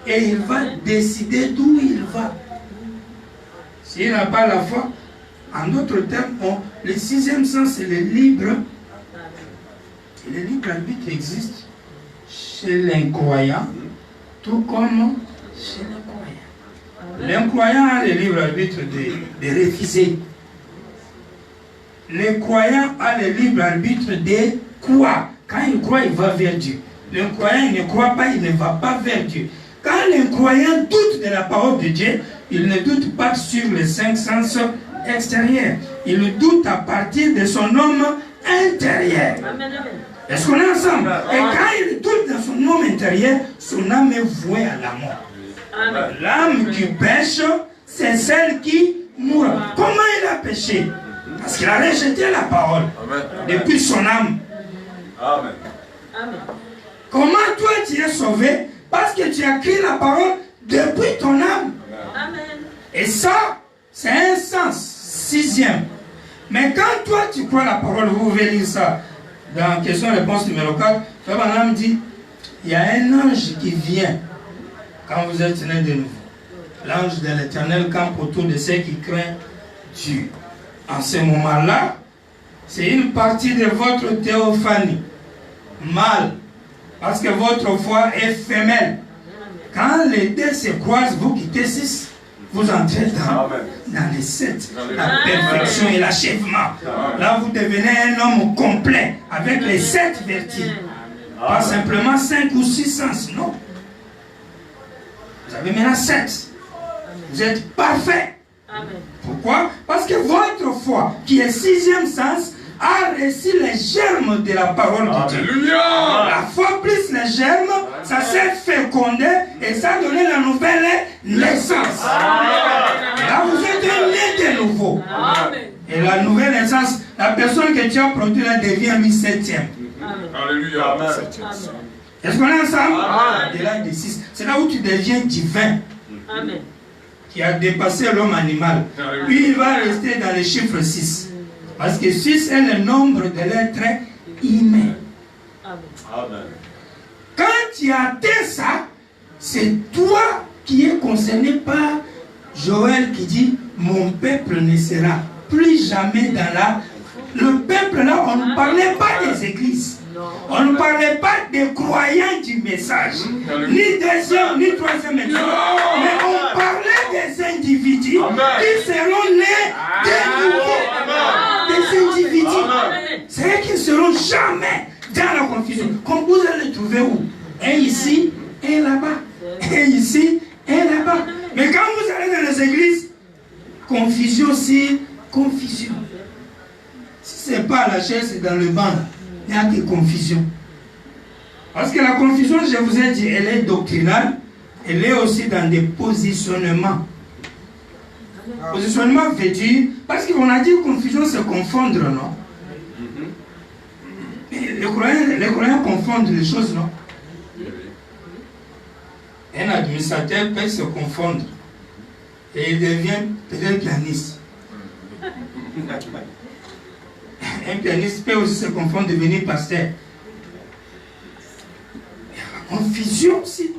Et il va décider d'où il va. S'il n'a pas la foi, en d'autres termes, le 6e sens, c'est le libre. Et le libre arbitre existe chez l'incroyant, tout comme chez le croyant. L'incroyant a le libre arbitre de refuser. Le croyant a le libre arbitre de croire. Quand il croit, il va vers Dieu. L'incroyant, il ne croit pas, il ne va pas vers Dieu. Quand l'incroyant doute de la parole de Dieu, il ne doute pas sur les 5 sens extérieurs. Il doute à partir de son homme intérieur. Est-ce qu'on est ensemble? Et quand il doute dans son homme intérieur, son âme est vouée à la mort. L'âme qui pêche, c'est celle qui mourra. Comment il a péché? Parce qu'il a rejeté la parole depuis son âme. Amen. Comment toi tu es sauvé? Parce que tu as crié la parole depuis ton âme. Amen. Et ça, c'est un sens 6e. Mais quand toi tu crois la parole, vous pouvez lire ça dans question-réponse numéro 4. Frère Branham dit, il y a un ange qui vient quand vous êtes né de nouveau. L'ange de l'Éternel campe autour de ceux qui craignent Dieu. En ce moment-là, c'est une partie de votre théophanie. Mâle. Parce que votre foi est femelle. Quand les deux se croisent, vous quittez 6. Vous entrez dans les 7. La perfection et l'achèvement. Là, vous devenez un homme complet avec les 7 vertus. Pas simplement 5 ou 6 sens, non. Vous avez maintenant 7. Vous êtes parfait. Pourquoi? Parce que votre foi, qui est 6e sens, a reçu les germes de la parole de Dieu. Alléluia. La foi plus les germes, ça s'est fécondé et ça a donné la nouvelle naissance. Là, vous êtes né de nouveau. Et la nouvelle naissance, la personne que tu as produite là devient 17e. Alléluia. Est-ce qu'on est ensemble? De l'âge de 6. C'est là où tu deviens divin. Amen. Qui a dépassé l'homme animal. Puis il va rester dans le chiffre 6. Parce que 6 est le nombre de l'être humain. Amen. Quand tu as atteint ça, c'est toi qui es concerné par Joël qui dit, mon peuple ne sera plus jamais dans la... Le peuple là, on ne parlait pas des églises. On ne parlait pas des croyants du message. Ni deuxième, ni troisième église. Mais on parlait des individus qui seront nés de nouveau. Des individus. C'est qui ne seront jamais dans la confusion. Comme vous allez trouver où? Un ici, un là-bas. Un ici, un là-bas. Mais quand vous allez dans les églises, confusion sur confusion. Si ce n'est pas la chaise, c'est dans le banc. Il n'y a que confusion. Parce que la confusion, je vous ai dit, elle est doctrinale. Elle est aussi dans des positionnements. Positionnement veut dire, parce qu'on a dit confusion, c'est confondre, non? les croyants confondent les choses, non? Un administrateur peut se confondre et il devient peut-être pianiste. Un pianiste peut aussi se confondre, devenir pasteur. Il y a la confusion aussi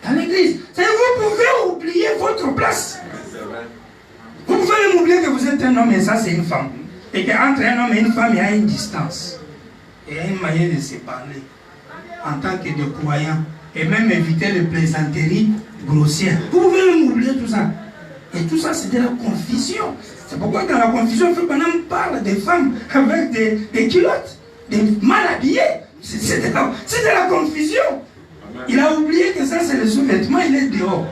dans l'église. Vous pouvez oublier votre place. Vous pouvez même oublier que vous êtes un homme et ça c'est une femme. Et qu'entre un homme et une femme, il y a une distance. Il y a une manière de se parler en tant que de croyants. Et même éviter les plaisanteries grossières. Vous pouvez même oublier tout ça. Et tout ça, c'est de la confusion. C'est pourquoi dans la confusion, il faut qu'on en parle des femmes avec des culottes, des mal habillés. C'est de la confusion. Il a oublié que ça, c'est le sous-vêtement, il est dehors.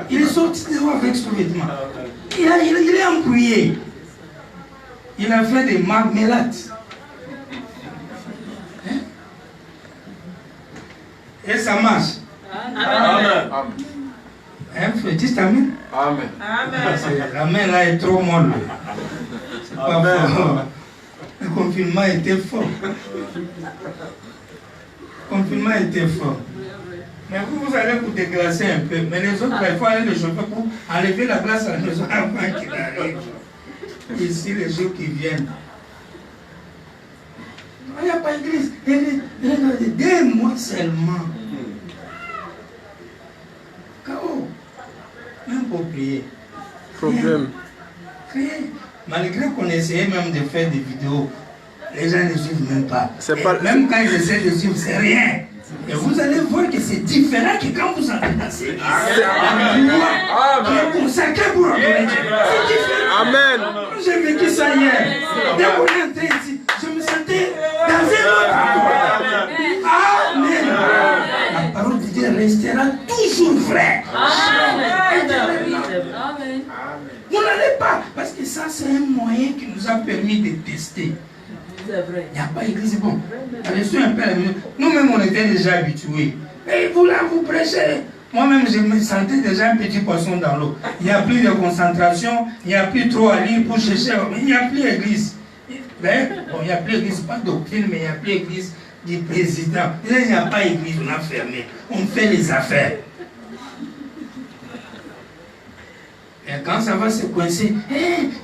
Il est sorti dehors avec son vêtement. Il est embrouillé. Il a fait des marmelades. Hein? Et ça marche. Amen. Hein, dis amen. Amen. La main là est trop molle. C'est pas fort. Le confinement était fort. Le confinement était fort. Mais vous allez vous déglacer un peu. Mais les autres, il faut aller le chauffer pour enlever la glace à la maison avant qu'il arrive. Ici, les jours qui viennent. Il n'y a pas d'église. Il y a 2 mois seulement. K.O. Même pour prier. Problème. Prier. Malgré qu'on essayait même de faire des vidéos, les gens ne suivent même pas. Même quand ils essaient de suivre, c'est rien. Et vous allez voir que c'est différent que quand vous entrez dans ces églises. Qui est consacré pour adorer Dieu. C'est différent. Amen. J'ai vécu ça hier. Dès qu'on est entré ici, je me sentais dans un autre endroit. Amen. La parole de Dieu restera toujours vraie. Amen. Vous n'allez pas, parce que ça c'est un moyen qui nous a permis de tester. C'est vrai. Il n'y a pas d'église, bon. Allez-y un peu à la maison. Nous-mêmes on était déjà habitués. Et vous là, vous prêchez. Moi-même je me sentais déjà un petit poisson dans l'eau. Il n'y a plus de concentration, il n'y a plus trop à lire pour chercher. Il n'y a plus d'église. Bon, il n'y a plus d'église, pas de doctrine, mais il n'y a plus d'église du président. Là, il n'y a pas d'église, on a fermé. On fait les affaires. Et quand ça va se coincer,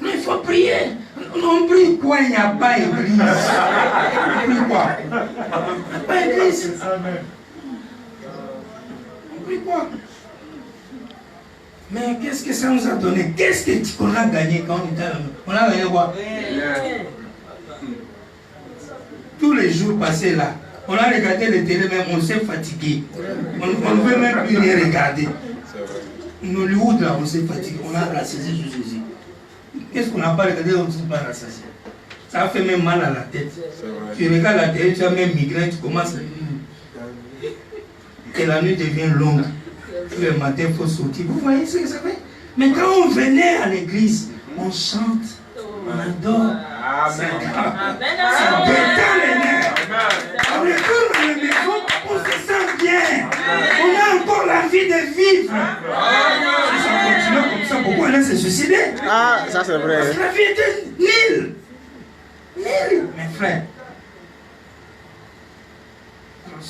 non, il faut prier. On prie quoi? Il n'y a pas d'église. On prie quoi? Il n'y a pas d'église. On prie quoi? Mais qu'est-ce que ça nous a donné? Qu'est-ce qu'on a gagné quand on était là? On a gagné quoi? Tous les jours passés là, on a regardé les télé, même on s'est fatigué. On ne veut même plus les regarder. Hollywood là, on s'est fatigué, on a rassasié sur Jésus. Qu'est-ce qu'on n'a pas regardé, on ne s'est pas rassasié. Ça fait même mal à la tête. Tu regardes la télé, tu as même migraine, tu commences à... Et la nuit devient longue. Le matin, il faut sortir. Vous voyez ce que ça fait? Mais quand on venait à l'église, on chante, on adore. Ça détend les nerfs. On retourne à la maison, on se sent bien. On a encore la vie de vivre. Si ça continue comme ça, pourquoi on allait se suicider? Ah, ça c'est vrai. Parce que la vie était nulle. Nulle, mes frères.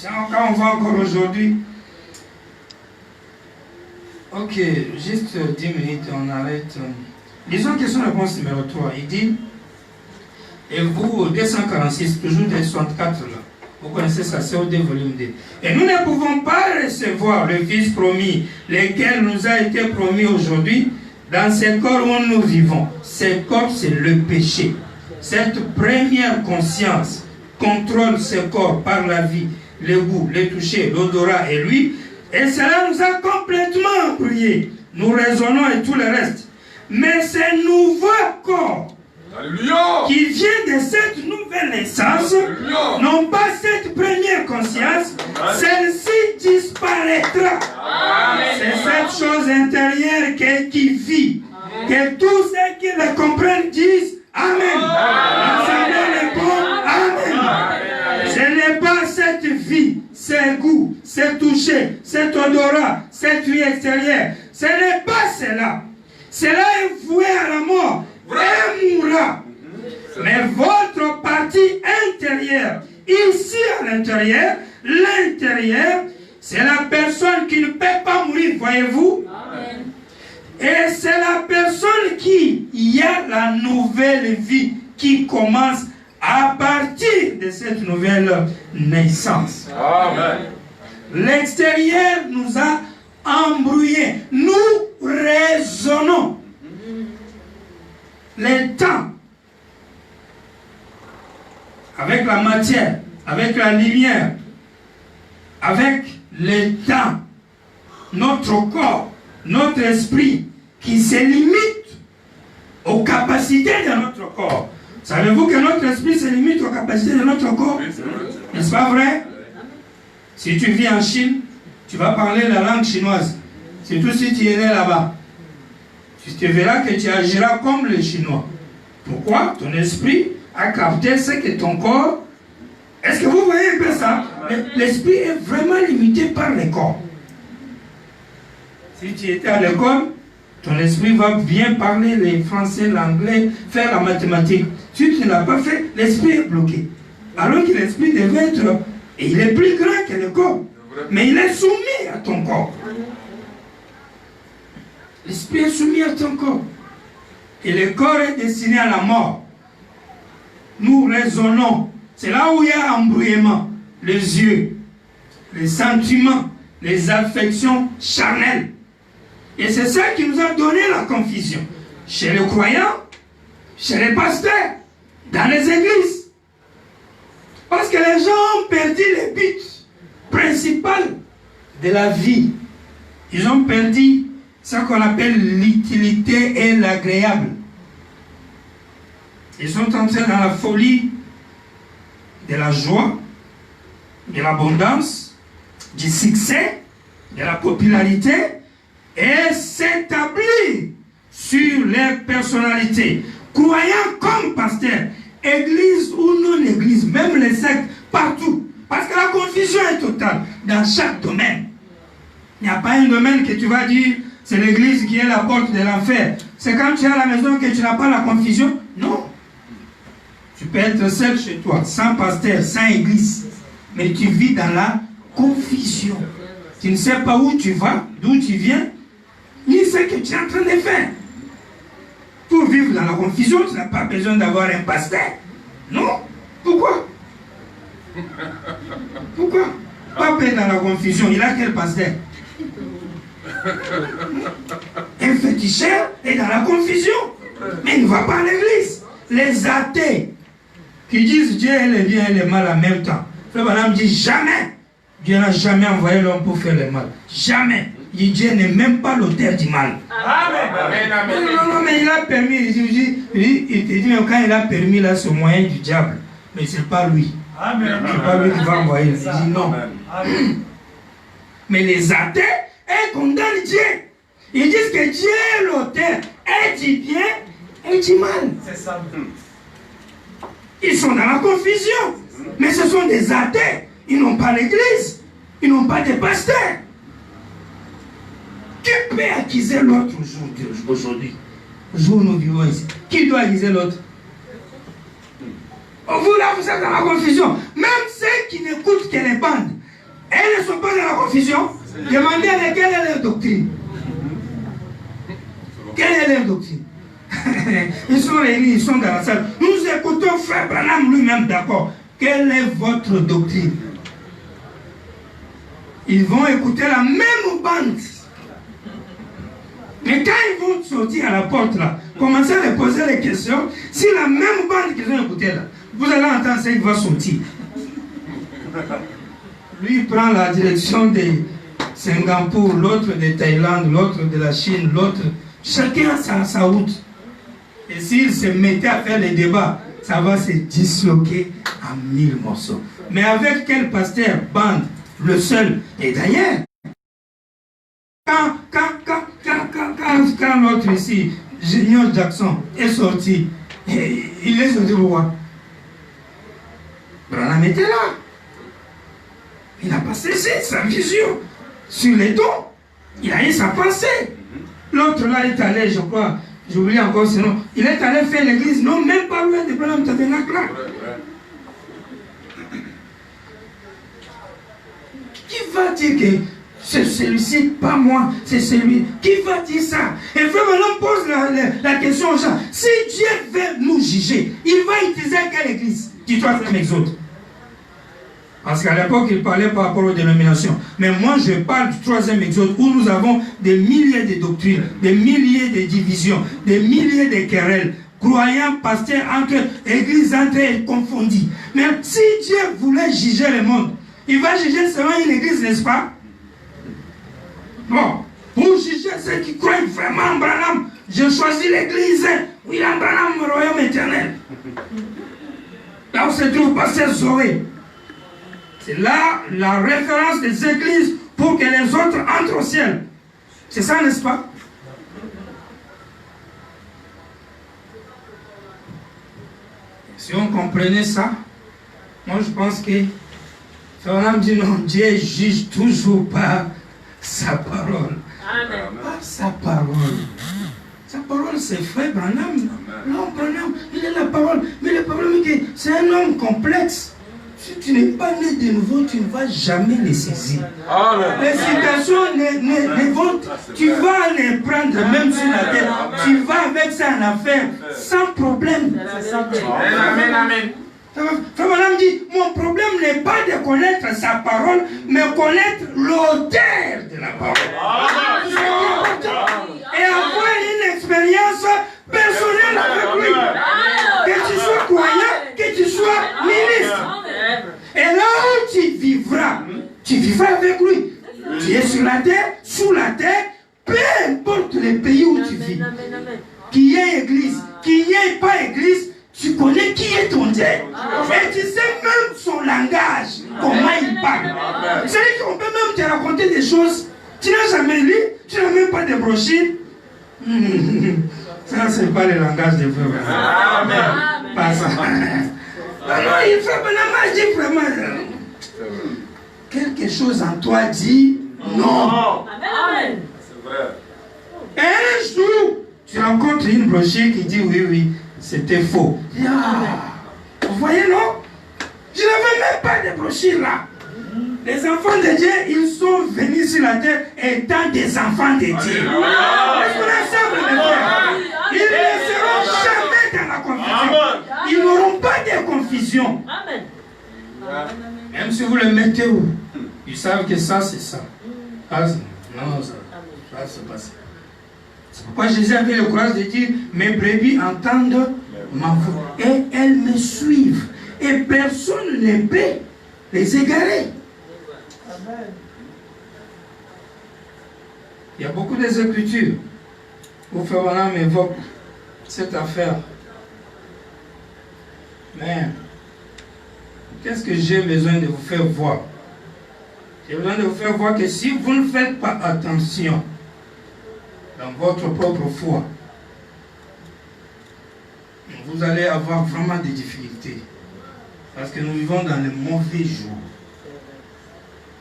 Quand on va encore aujourd'hui. Ok, juste 10 minutes, on arrête. Disons question-réponse numéro 3. Il dit, et vous, 246, toujours des 64 là. Vous connaissez ça, c'est au 2 volume 2. Et nous ne pouvons pas recevoir le Fils promis, lequel nous a été promis aujourd'hui, dans ce corps où nous vivons. Ce corps, c'est le péché. Cette première conscience contrôle ce corps par la vie, le goût, le toucher, l'odorat et lui. Et cela nous a complètement embrouillés. Nous raisonnons et tout le reste. Mais ce nouveau corps, Alléluia, qui vient de cette nouvelle naissance, non pas cette première conscience, celle-ci disparaîtra. C'est cette chose intérieure qui vit. Que tous ceux qui la comprennent disent Amen. L'Assemblée répond Amen. Ce n'est pas cette vie, ce goût, ce toucher, cet odorat, cette vie extérieure. Ce n'est pas cela. Cela est voué à la mort. Et mourra. Mais votre partie partie intérieure. Ici, à l'intérieur, l'intérieur, c'est la personne qui ne peut pas mourir, voyez-vous? Amen. Et c'est la personne qui y a la nouvelle vie qui commence à partir de cette nouvelle naissance. Amen. L'extérieur nous a embrouillés. Nous raisonnons. Les temps, avec la matière, avec la lumière, avec les temps, notre corps, notre esprit qui se limite aux capacités de notre corps. Savez-vous que notre esprit se limite aux capacités de notre corps? N'est-ce pas vrai? Si tu vis en Chine, tu vas parler la langue chinoise. Surtout si tu es né là-bas. Tu te verras que tu agiras comme les Chinois. Pourquoi? Ton esprit a capté ce que ton corps... Est-ce que vous voyez un peu ça? L'esprit est vraiment limité par le corps. Si tu étais à l'école, ton esprit va bien parler le français, l'anglais, faire la mathématique. Si tu ne l'as pas fait, l'esprit est bloqué. Alors que l'esprit devait être... Et il est plus grand que le corps. Mais il est soumis à ton corps. L'esprit est soumis à ton corps. Et le corps est destiné à la mort. Nous raisonnons. C'est là où il y a embrouillement. Les yeux, les sentiments, les affections charnelles. Et c'est ça qui nous a donné la confusion. Chez les croyants, chez les pasteurs, dans les églises. Parce que les gens ont perdu le but principal de la vie. Ils ont perdu ce qu'on appelle l'utilité et l'agréable. Ils sont entrés dans la folie de la joie, de l'abondance, du succès, de la popularité et s'établir sur leur personnalité. Croyants comme pasteurs, église ou non église, même les sectes, partout. Parce que la confusion est totale dans chaque domaine. Il n'y a pas un domaine que tu vas dire, c'est l'église qui est la porte de l'enfer. C'est quand tu es à la maison que tu n'as pas la confusion? Non. Tu peux être seul chez toi, sans pasteur, sans église. Mais tu vis dans la confusion. Tu ne sais pas où tu vas, d'où tu viens, ni ce que tu es en train de faire. Pour vivre dans la confusion, tu n'as pas besoin d'avoir un pasteur. Non. Pourquoi? Pourquoi? Papa est dans la confusion, il a quel pasteur? Un féticheur est dans la confusion, mais il ne va pas à l'église. Les athées qui disent Dieu est le bien et le mal en même temps. Frère Branham dit jamais. Dieu n'a jamais envoyé l'homme pour faire le mal. Jamais. Il dit Dieu n'est même pas l'auteur du mal. Amen. Non, mais il a permis. Il te dit même quand il a permis là, ce moyen du diable. Mais ce n'est pas lui. Amen. C'est pas lui qui va envoyer. Il dit non. Amen. Mais les athées, ils condamnent Dieu. Ils disent que Dieu est l'auteur et du bien et du mal. C'est ça. Ils sont dans la confusion. Mais ce sont des athées. Ils n'ont pas l'église. Ils n'ont pas de pasteur. Qui peut accuser l'autre aujourd'hui? Au jour où nous vivons ici. Qui doit accuser l'autre? Vous là, vous êtes dans la confusion. Même ceux qui n'écoutent que les bandes, elles ne sont pas dans la confusion. Demandez-les quelle est leur doctrine. Quelle est leur doctrine? Ils sont réunis, ils sont dans la salle. Nous écoutons Frère Branham lui-même, d'accord. Quelle est votre doctrine? Ils vont écouter la même bande. Mais quand ils vont sortir à la porte là, commencer à leur poser les questions, si la même bande qu'ils ont écoutée là, vous allez entendre ce qu'il va sortir. Lui il prend la direction de Singapour, l'autre de Thaïlande, l'autre de la Chine, l'autre. Chacun a sa route. Et s'il se mettait à faire les débats, ça va se disloquer en 1000 morceaux. Mais avec quel pasteur, bande, le seul. Et d'ailleurs, quand l'autre ici, Junior Jackson, est sorti, il est sorti pourquoi? Branham était là. Il n'a pas cessé sa vision sur les dons. Il a eu sa pensée. L'autre là est allé, je crois, j'oublie encore ce nom, il est allé faire l'église, non, même pas loin de Branham Tabernacle là. Qui va dire que c'est celui-ci, pas moi, c'est celui. Qui va dire ça? Et frère, on pose la question aux gens. Si Dieu veut nous juger, il va utiliser quelle église? Du troisième exode. Parce qu'à l'époque, il parlait par rapport aux dénominations. Mais moi, je parle du troisième exode où nous avons des milliers de doctrines, des milliers de divisions, des milliers de querelles. Croyants, pasteurs, entre églises, entre elles confondues. Mais si Dieu voulait juger le monde, il va juger seulement une église, n'est-ce pas? Bon, pour juger ceux qui croient vraiment en Branham, j'ai choisi l'église William Branham, le royaume éternel. Là où se trouve pasteur Zoé. C'est là la référence des églises pour que les autres entrent au ciel. C'est ça, n'est-ce pas? Si on comprenait ça, moi je pense que Branham dit non, Dieu juge toujours par sa parole. Amen. Par sa parole. Sa parole, c'est frère Branham. L'homme Branham, il est la parole. Mais le problème est que c'est un homme complexe. Si tu n'es pas né de nouveau, tu ne vas jamais les saisir. Amen. Les citations ne vont. Tu vas les prendre même sur la tête. Tu vas avec ça en affaire sans problème. Amen, amen. Frère Branham dit, mon problème n'est pas de connaître sa parole, mais connaître l'auteur de la parole. Et avoir une expérience personnelle avec lui. Que tu sois croyant, que tu sois ministre. Et là où tu vivras avec lui. Tu es sur la terre, sous la terre, peu importe le pays où tu vis. Qu'il y ait église, qu'il n'y ait pas église, tu connais qui est ton Dieu. Et tu sais même son langage, comment il parle. C'est-à-dire qu'on peut même te raconter des choses. Tu n'as jamais lu, tu n'as même pas de brochures. Ça, c'est pas le langage des frères. Amen. Pas ça. Non, il fait vraiment dire vraiment. Quelque chose en toi dit non. Amen. C'est vrai. Et un jour, tu rencontres une brochure qui dit oui, oui, c'était faux. Vous voyez, non? Je n'avais même pas de brochure là. Les enfants de Dieu, ils sont venus sur la terre étant des enfants de Dieu. Est-ce qu'on est ensemble, mes frères? Ils ne seront jamais dans la confusion. Ils n'auront pas de confusion. Amen. Même si vous le mettez où, ils savent que ça, c'est ça. Ah, non, ça c'est pas ça. C'est pourquoi Jésus avait le courage de dire, mes brebis entendent ma voix et elles me suivent. Et personne ne peut les égarer. Il y a beaucoup des écritures où Frère Branham évoque cette affaire. Mais qu'est-ce que j'ai besoin de vous faire voir? J'ai besoin de vous faire voir que si vous ne faites pas attention dans votre propre foi, vous allez avoir vraiment des difficultés. Parce que nous vivons dans les mauvais jours.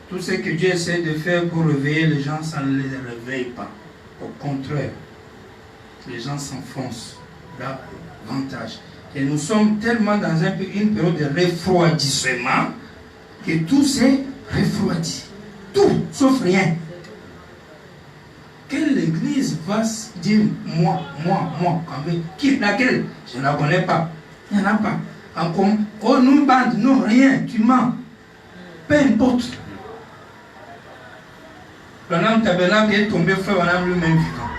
Tout ce que Dieu essaie de faire pour réveiller les gens, ça ne les réveille pas. Au contraire, les gens s'enfoncent davantage. Et nous sommes tellement dans une période de refroidissement que tout s'est refroidi. Tout, sauf rien. Quelle église va dire moi, laquelle? Je ne la connais pas. Il n'y en a pas. Encore, oh, nous bande, non, rien, tu mens. Peu importe. Branham Tabernacle est tombé, frère Branham lui-même vivant.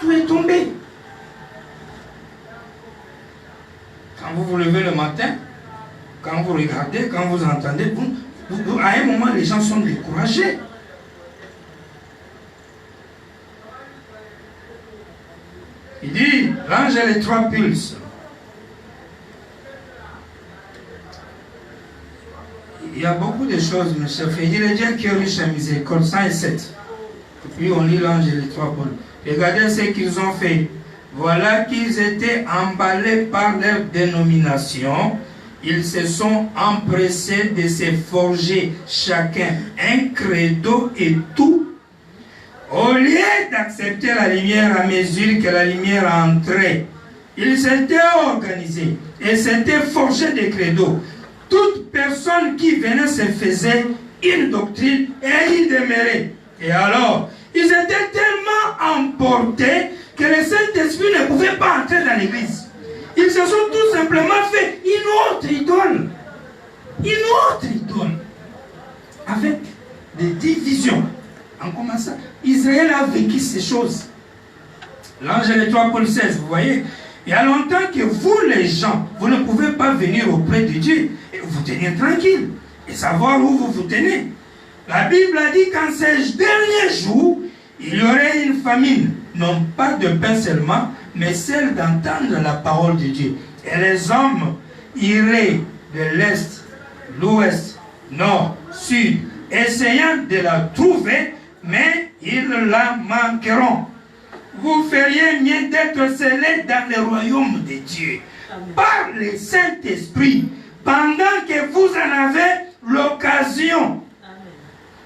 Tout est tombé. Quand vous vous levez le matin, quand vous regardez, quand vous entendez, à un moment, les gens sont découragés. Il dit, range les 3 pulses. Il y a beaucoup de choses, mes chers frères. Il dit, le Dieu qui est riche en miséricorde, 107. Et puis on lit l'ange et les 3 pôles. Regardez ce qu'ils ont fait. Voilà qu'ils étaient emballés par leur dénomination. Ils se sont empressés de se forger chacun un credo et tout. Au lieu d'accepter la lumière à mesure que la lumière entrait, ils s'étaient organisés et s'étaient forgés des credos. toute personne qui venait se faisait une doctrine et y demeurait. Et alors, ils étaient tellement emportés que le Saint-Esprit ne pouvait pas entrer dans l'église. Ils se sont tout simplement fait une autre idole. Une autre idole. Avec des divisions. En commençant, Israël a vécu ces choses. L'ange de 3 Paul 16, vous voyez, il y a longtemps que vous les gens, vous ne pouvez pas venir auprès de Dieu et vous tenir tranquille et savoir où vous vous tenez. La Bible a dit qu'en ces derniers jours, il y aurait une famine, non pas de pain seulement, mais celle d'entendre la parole de Dieu. Et les hommes iraient de l'est, l'ouest, nord, sud, essayant de la trouver, mais ils la manqueront. Vous feriez mieux d'être scellés dans le royaume de Dieu par le Saint-Esprit pendant que vous en avez l'occasion.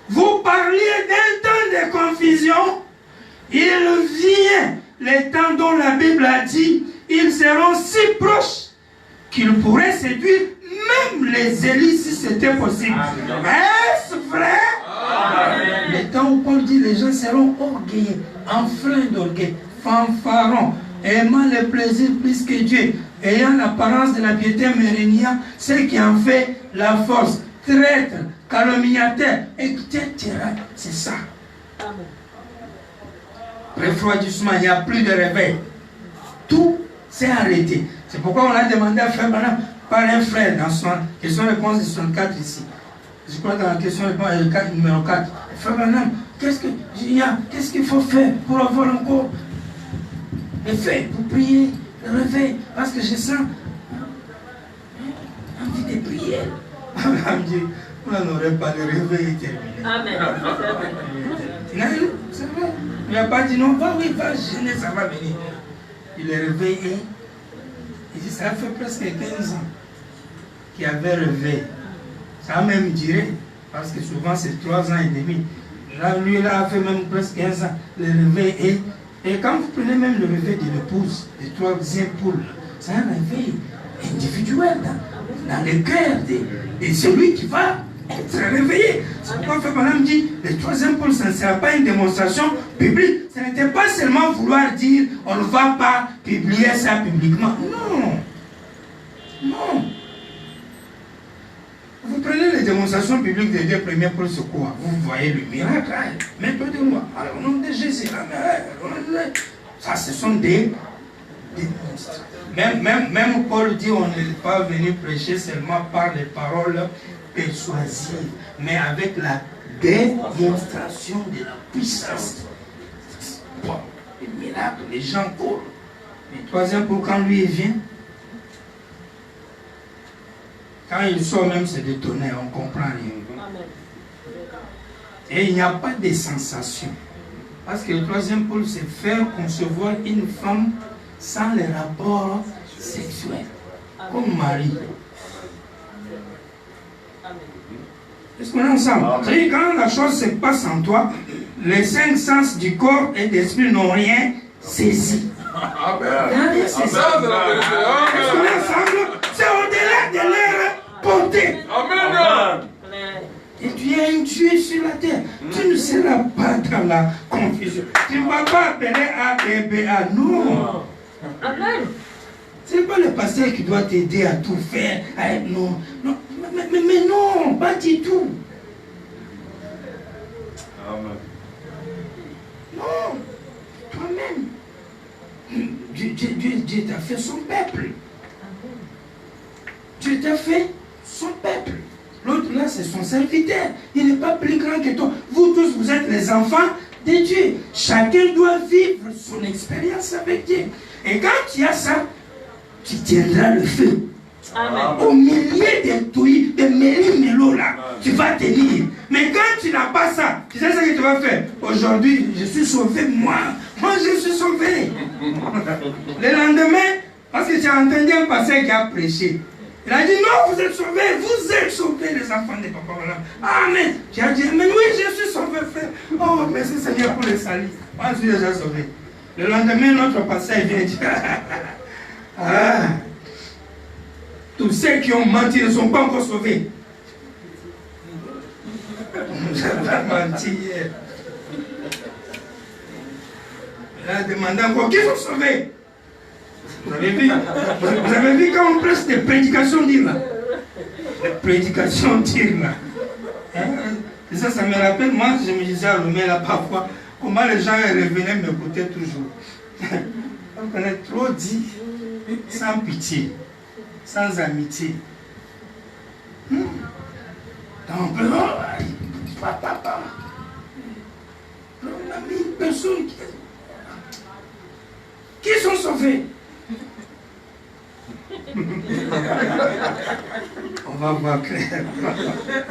Vous parliez d'un temps de confusion. Il vient le temps dont la Bible a dit ils seront si proches qu'ils pourraient séduire même les élites si c'était possible. Est-ce vrai? Amen. Le temps où Paul dit les gens seront orgueilleux, enflins d'orgueil, fanfarons, aimant le plaisir plus que Dieu, ayant l'apparence de la piété, mais régnant ce qui en fait la force, traître, calomniateur, etc. C'est ça. Refroidissement, il n'y a plus de réveil. Tout s'est arrêté. C'est pourquoi on a demandé à Frère Branham par un frère dans son question-réponse de 64 ici. Je crois dans la question-réponse numéro 4. Frère Branham, qu'est-ce qu'il faut faire pour avoir encore l'effet, pour prier, le réveil? Parce que je sens envie de prier. On dit, vous n'aurez pas le réveil terminé. Amen. Non, c'est vrai. Il n'a pas dit non, va gêner, ça va venir. Il est réveillé. Il dit, ça fait presque 15 ans qu'il avait réveillé. Ça a même duré, parce que souvent c'est 3 ans et demi. Là, lui, là, a fait même presque 15 ans. Le réveil et quand vous prenez même le réveil de l'épouse, des 3e poules, c'est un réveil individuel dans le cœur de celui qui va être réveillé. C'est pourquoi Frère Branham dit, le 3e pôle, ce ne sera pas une démonstration publique. Ce n'était pas seulement vouloir dire, on ne va pas publier ça publiquement. Non. Non. Vous prenez les démonstrations publiques des 2 premiers pôles, c'est quoi? Vous voyez le miracle. Méthode de moi. Au nom de Jésus. Ça, ce sont des démonstrations. Même Paul dit, on n'est pas venu prêcher seulement par les paroles persuasive, mais avec la démonstration de la puissance. Bon, les miracles, les gens courent. Le 3e pour quand lui vient, quand il sort même c'est des tonnerres, on comprend rien. Et il n'y a pas de sensation. Parce que le 3e pôle, c'est faire concevoir une femme sans les rapports sexuels. Comme Marie. Est-ce qu'on est ensemble? C'est-à-dire quand la chose se passe en toi, les 5 sens du corps et de l'esprit n'ont rien saisi. Amen. Est-ce qu'on est ensemble? C'est au-delà de leur portée. Amen. Et tu es un Dieu sur la terre. Tu ne seras pas dans la confusion. Tu ne vas pas appeler ABBA. Non. Amen. Ce n'est pas le pasteur qui doit t'aider à tout faire. Non. Non. Mais non, pas du tout. Amen. Non, toi-même. Dieu t'a fait son peuple. Dieu t'a fait son peuple. L'autre là, c'est son serviteur. Il n'est pas plus grand que toi. Vous tous, vous êtes les enfants de Dieu. Chacun doit vivre son expérience avec Dieu. Et quand tu as ça, tu tiendras le feu. Amen. Au milieu des touilles, des méli-mélo là, tu vas tenir. Mais quand tu n'as pas ça, tu sais ce que tu vas faire? Aujourd'hui, je suis sauvé, moi je suis sauvé. Le lendemain, parce que tu as entendu un pasteur qui a prêché. Il a dit non, vous êtes sauvés, les enfants de Papa. Amen. Tu as dit, mais oui, je suis sauvé, frère. Oh, merci Seigneur pour le salut. Moi, je suis déjà sauvé. Le lendemain, notre pasteur vient dire, Tous ceux qui ont menti ne sont pas encore sauvés. J'avais menti hier. Il a demandé encore, qui sont sauvés? Vous avez vu quand on presse des prédications dire là? Les prédications dire là. Hein? Et ça me rappelle, moi je me disais à Lomé là parfois, comment les gens revenaient m'écouter toujours. Donc on est trop dit, sans pitié, sans amitié. Donc, papa. On a mis une personne qui sont sauvés. On va voir clair.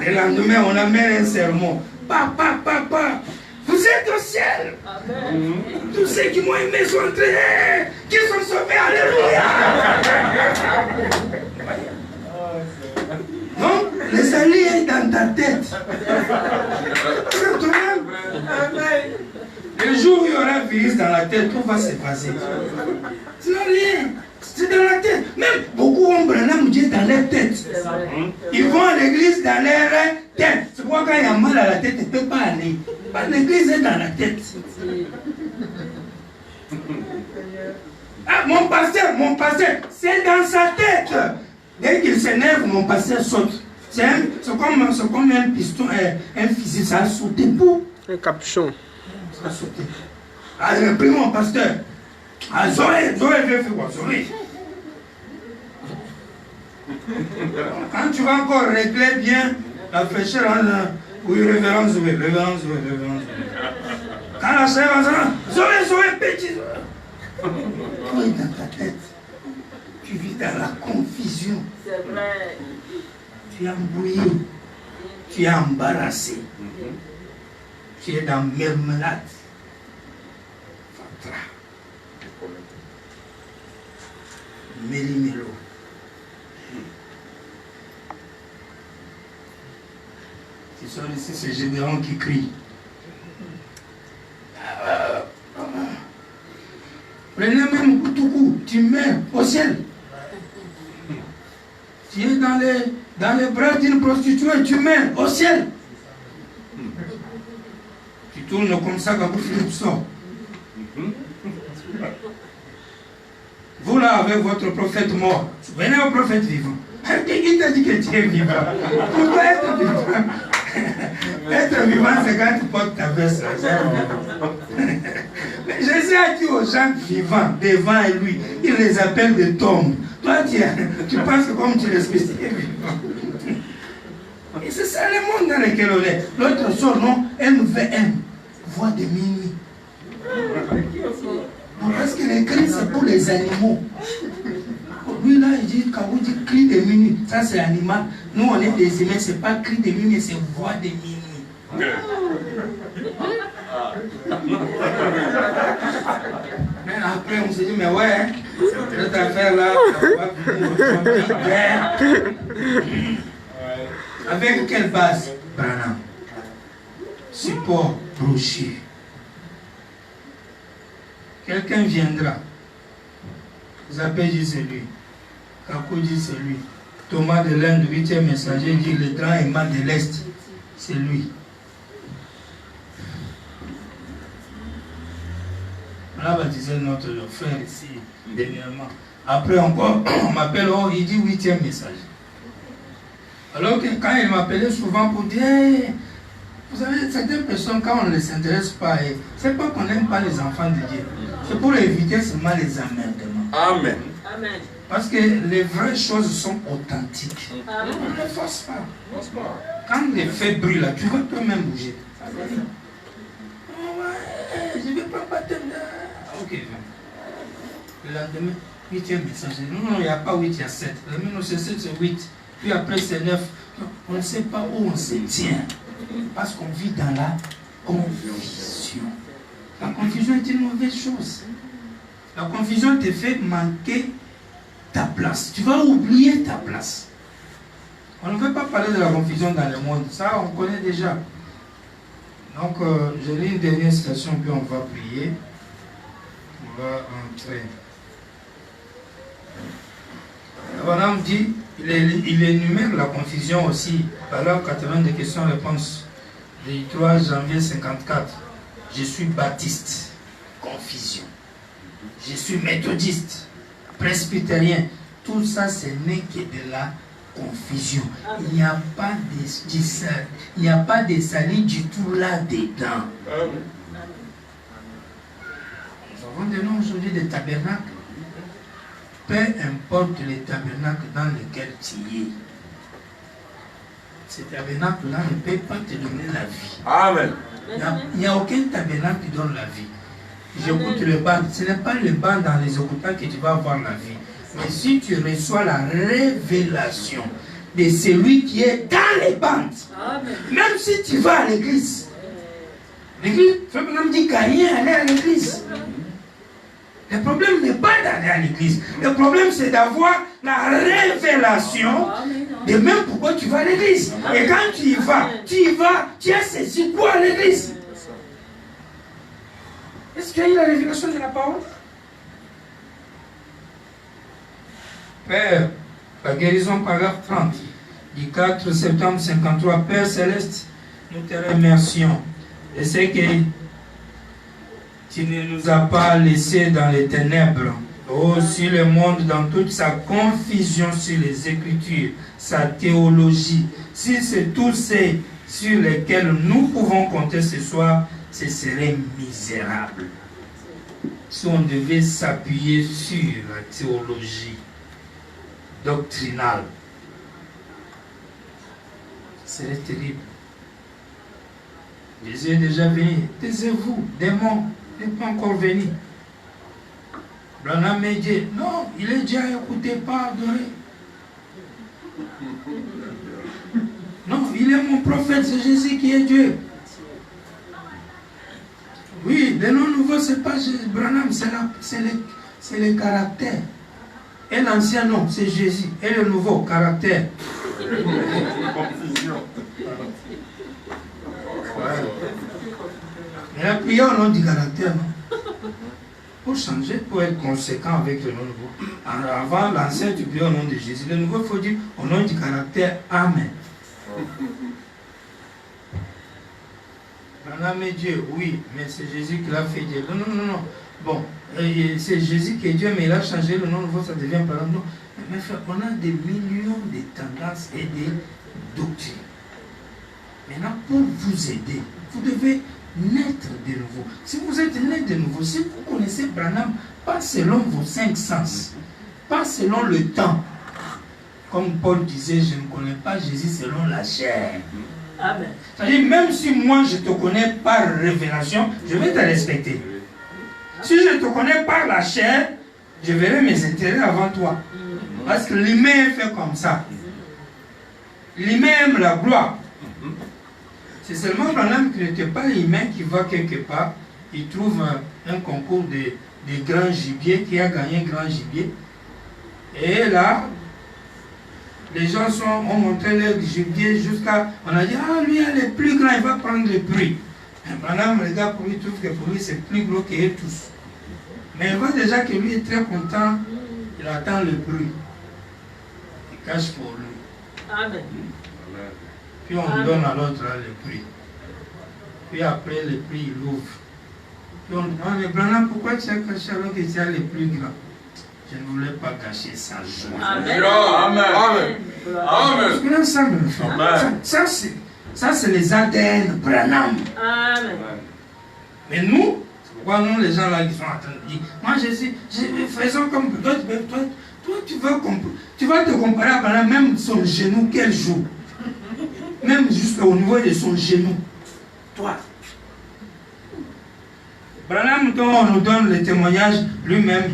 Et le lendemain, on amène un sermon. Papa, vous êtes au ciel. Amen. Tous ceux qui m'ont aimé sont entrés, qui sont sauvés. Alléluia. Donc, le salut est dans ta tête. C'est toi-même. Le jour où il y aura un virus dans la tête, tout va se passer. C'est rien. C'est dans la tête. Même beaucoup ont Branham Dieu dans leur tête. Ils vont à l'église dans leur tête. C'est pourquoi quand il y a mal à la tête, ils ne peuvent pas aller. L'église est dans la tête. Ah, mon pasteur, c'est dans sa tête. Dès qu'il s'énerve, mon pasteur saute. C'est comme un piston, un fusil, ça a sauté pour. Un capuchon. Ça a sauté. Ah, j'ai pris mon pasteur. Ah, Zoé veut faire quoi? Zoé. Quand tu vas encore régler bien la fraîcheur, oui, révérend Zoé. Quand la chair va dire, Zoé, petit Zoé. Toi, dans ta tête, tu vis dans la confusion. C'est vrai. Tu es embrouillé, tu es embarrassé, tu es dans mermelade. Fatra. Méli-mélo. Ce sont ici ces généraux qui crient. Prenez même Koutoukou, tu meurs au ciel. Tu es dans les bras d'une prostituée, tu meurs au ciel. Tu tournes comme ça quand Philippe sort. Vous là avec votre prophète mort, venez au prophète vivant. Qui t'a dit que tu es vivant? Pourquoi être vivant? Être vivant, c'est quand tu portes ta veste. Mais Jésus a dit aux gens vivants devant lui, il les appelle des tombes. Toi, tu penses que comme tu respectes, tu es vivant. Et c'est ça le monde dans lequel on est. L'autre sort, non, MVM, voix de minuit. Parce que les cris, c'est pour les animaux. Lui là, il dit, quand vous dites cri de minuit, ça c'est animal. Nous, on est des humains, c'est pas cri de minuit, c'est voix de minuit. Mais après, on se dit, mais ouais, cette affaire-là, avec quelle base? Branham. Support, brochure. Quelqu'un viendra. Zappé dit c'est lui. Kakou dit c'est lui. Thomas de l'Inde, 8e messager, dit le grand aimant de l'Est. C'est lui. Là, on disait notre frère ici, dernièrement. Après encore, on m'appelle, oh, il dit 8e messager. Alors que quand il m'appelait souvent pour dire, hey, vous savez, certaines personnes, quand on ne les intéresse pas, c'est pas qu'on n'aime pas les enfants de Dieu. C'est pour éviter seulement les emmerdements. Amen. Amen. Parce que les vraies choses sont authentiques. Amen. On ne les force pas. Quand les faits brûlent, là, tu vas toi-même bouger. Oh, ouais, je ne vais pas baptême. Ok. Le lendemain, 8e message. Non, il n'y a pas 8, il y a 7. Le lendemain, c'est 7, c'est 8. Puis après, c'est 9. On ne sait pas où on se tient. Parce qu'on vit dans la confusion. La confusion est une mauvaise chose. La confusion te fait manquer ta place. Tu vas oublier ta place. On ne veut pas parler de la confusion dans le monde. Ça, on connaît déjà. Donc, je lis une dernière citation, puis on va prier. On va entrer. Abraham dit, il énumère la confusion aussi. Alors 80 de questions-réponses du 3 janvier 54. Je suis baptiste, confusion. Je suis méthodiste, presbytérien. Tout ça, ce n'est que de la confusion. Il n'y a pas de salut du tout là-dedans. Nous avons des noms aujourd'hui de tabernacles. Peu importe les tabernacles dans lesquels tu es. Ces tabernacles-là ne peuvent pas te donner la vie. Amen. Il n'y a aucun tabernacle qui donne la vie. J'écoute le band. Ce n'est pas le band dans les écoutants que tu vas avoir la vie. Mais si tu reçois la révélation de celui qui est dans les bandes, même si tu vas à l'église, l'église, Frère Branham dit qu'à rien aller à l'église. Le problème n'est pas d'aller à l'église. Le problème, c'est d'avoir la révélation de même pourquoi tu vas à l'église. Et quand tu y vas, tu as saisi quoi à l'église? Est-ce qu'il y a eu la révélation de la parole? Père, la guérison, paragraphe 30, du 4 septembre 53. Père Céleste, nous te remercions. Et c'est que tu ne nous as pas laissés dans les ténèbres. Oh, sur le monde, dans toute sa confusion sur les Écritures, sa théologie, si c'est tous ces sur lesquels nous pouvons compter ce soir, ce serait misérable. Si on devait s'appuyer sur la théologie doctrinale, ce serait terrible. Jésus est déjà venu. Taisez-vous, démon n'est pas encore venu. Branham est Dieu. Non, il est déjà écouté, pas adoré. Non, il est mon prophète, c'est Jésus qui est Dieu. Oui, le nom nouveau, c'est pas Branham, c'est le caractère. Et l'ancien nom, c'est Jésus. Et le nouveau, caractère. Mais la prière au nom du caractère, non? Pour changer, pour être conséquent avec le nom nouveau. Avant l'ancien, tu pries au nom de Jésus. Le nouveau, il faut dire au nom du caractère. Amen. Branham est Dieu, oui, mais c'est Jésus qui l'a fait Dieu. Non. Bon, c'est Jésus qui est Dieu, mais il a changé le nom nouveau, ça devient Branham. Non. Mais frère, on a des millions de tendances et de doctrines. Maintenant, pour vous aider, vous devez naître de nouveau. Si vous êtes né de nouveau, si vous connaissez Branham, pas selon vos 5 sens, pas selon le temps. Comme Paul disait, je ne connais pas Jésus selon la chair. Amen. C'est-à-dire, même si moi je te connais par révélation, je vais te respecter. Si je te connais par la chair, je verrai mes intérêts avant toi. Parce que l'humain est fait comme ça. L'humain aime la gloire. C'est seulement Branham qui n'était pas l'humain qui va quelque part, il trouve un concours de grand gibier, qui a gagné grand gibier. Et là, les gens ont montré leur gibier jusqu'à... On a dit, ah, lui, il est plus grand, il va prendre le prix. Branham regarde pour lui, trouve que pour lui, c'est plus gros qu'eux tous. Mais il voit déjà que lui est très content, il attend le prix. Il cache pour lui. Amen. Puis on donne à l'autre le prix. Puis après le prix, il ouvre. Puis on dit, ah, mais Branham, pourquoi tu as caché alors que tu as le plus grand? Je ne voulais pas gâcher sa joie. Amen. Amen. Amen. Ça, c'est les ADN Branham. Amen. Mais nous, pourquoi nous, les gens là qui sont en train de dire, moi je suis, faisons comme toi, tu vas te comparer à Branham, même son genou, quel jour? Même jusqu'au niveau de son genou. Toi. Branham, quand on nous donne le témoignage, lui-même,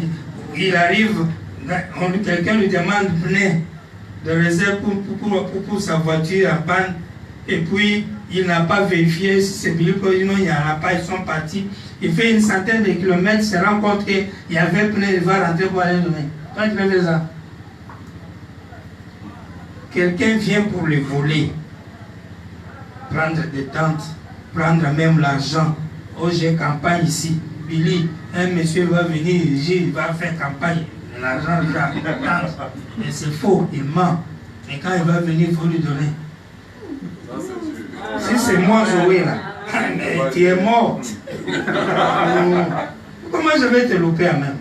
il arrive, quelqu'un lui demande de réserve pour sa voiture en panne, et puis il n'a pas vérifié si c'est bien, il n'y en a pas, ils sont partis. Il fait une centaine de kilomètres, il se rend compte qu'il y avait pneu, il va rentrer pour aller donner. Toi, tu fais ça. Quelqu'un vient pour le voler, prendre des tentes, prendre même l'argent. Oh, j'ai campagne ici. Billy, un monsieur va venir, il va faire campagne. L'argent, il va attendre. Mais c'est faux, il ment. Et quand il va venir, il faut lui donner. Si c'est moi, Zoé, là, mais tu es mort. Comment je vais te louper à même?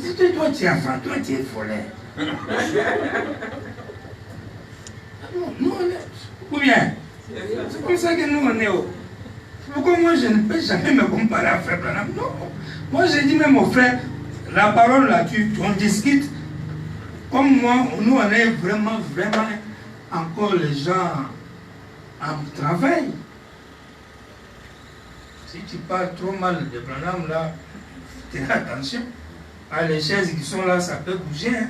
Si toi, tu es enfant, toi, tu es volé. Nous, on est... Ou bien, c'est comme ça que nous, on est. Pourquoi moi, je ne peux jamais me comparer à Frère Branham? Non. Moi, j'ai dit même au frère, la parole là, on discute. Comme moi, nous, on est vraiment encore les gens en travail. Si tu parles trop mal de Branham là, fais attention. Ah, les chaises qui sont là, ça peut bouger. Hein.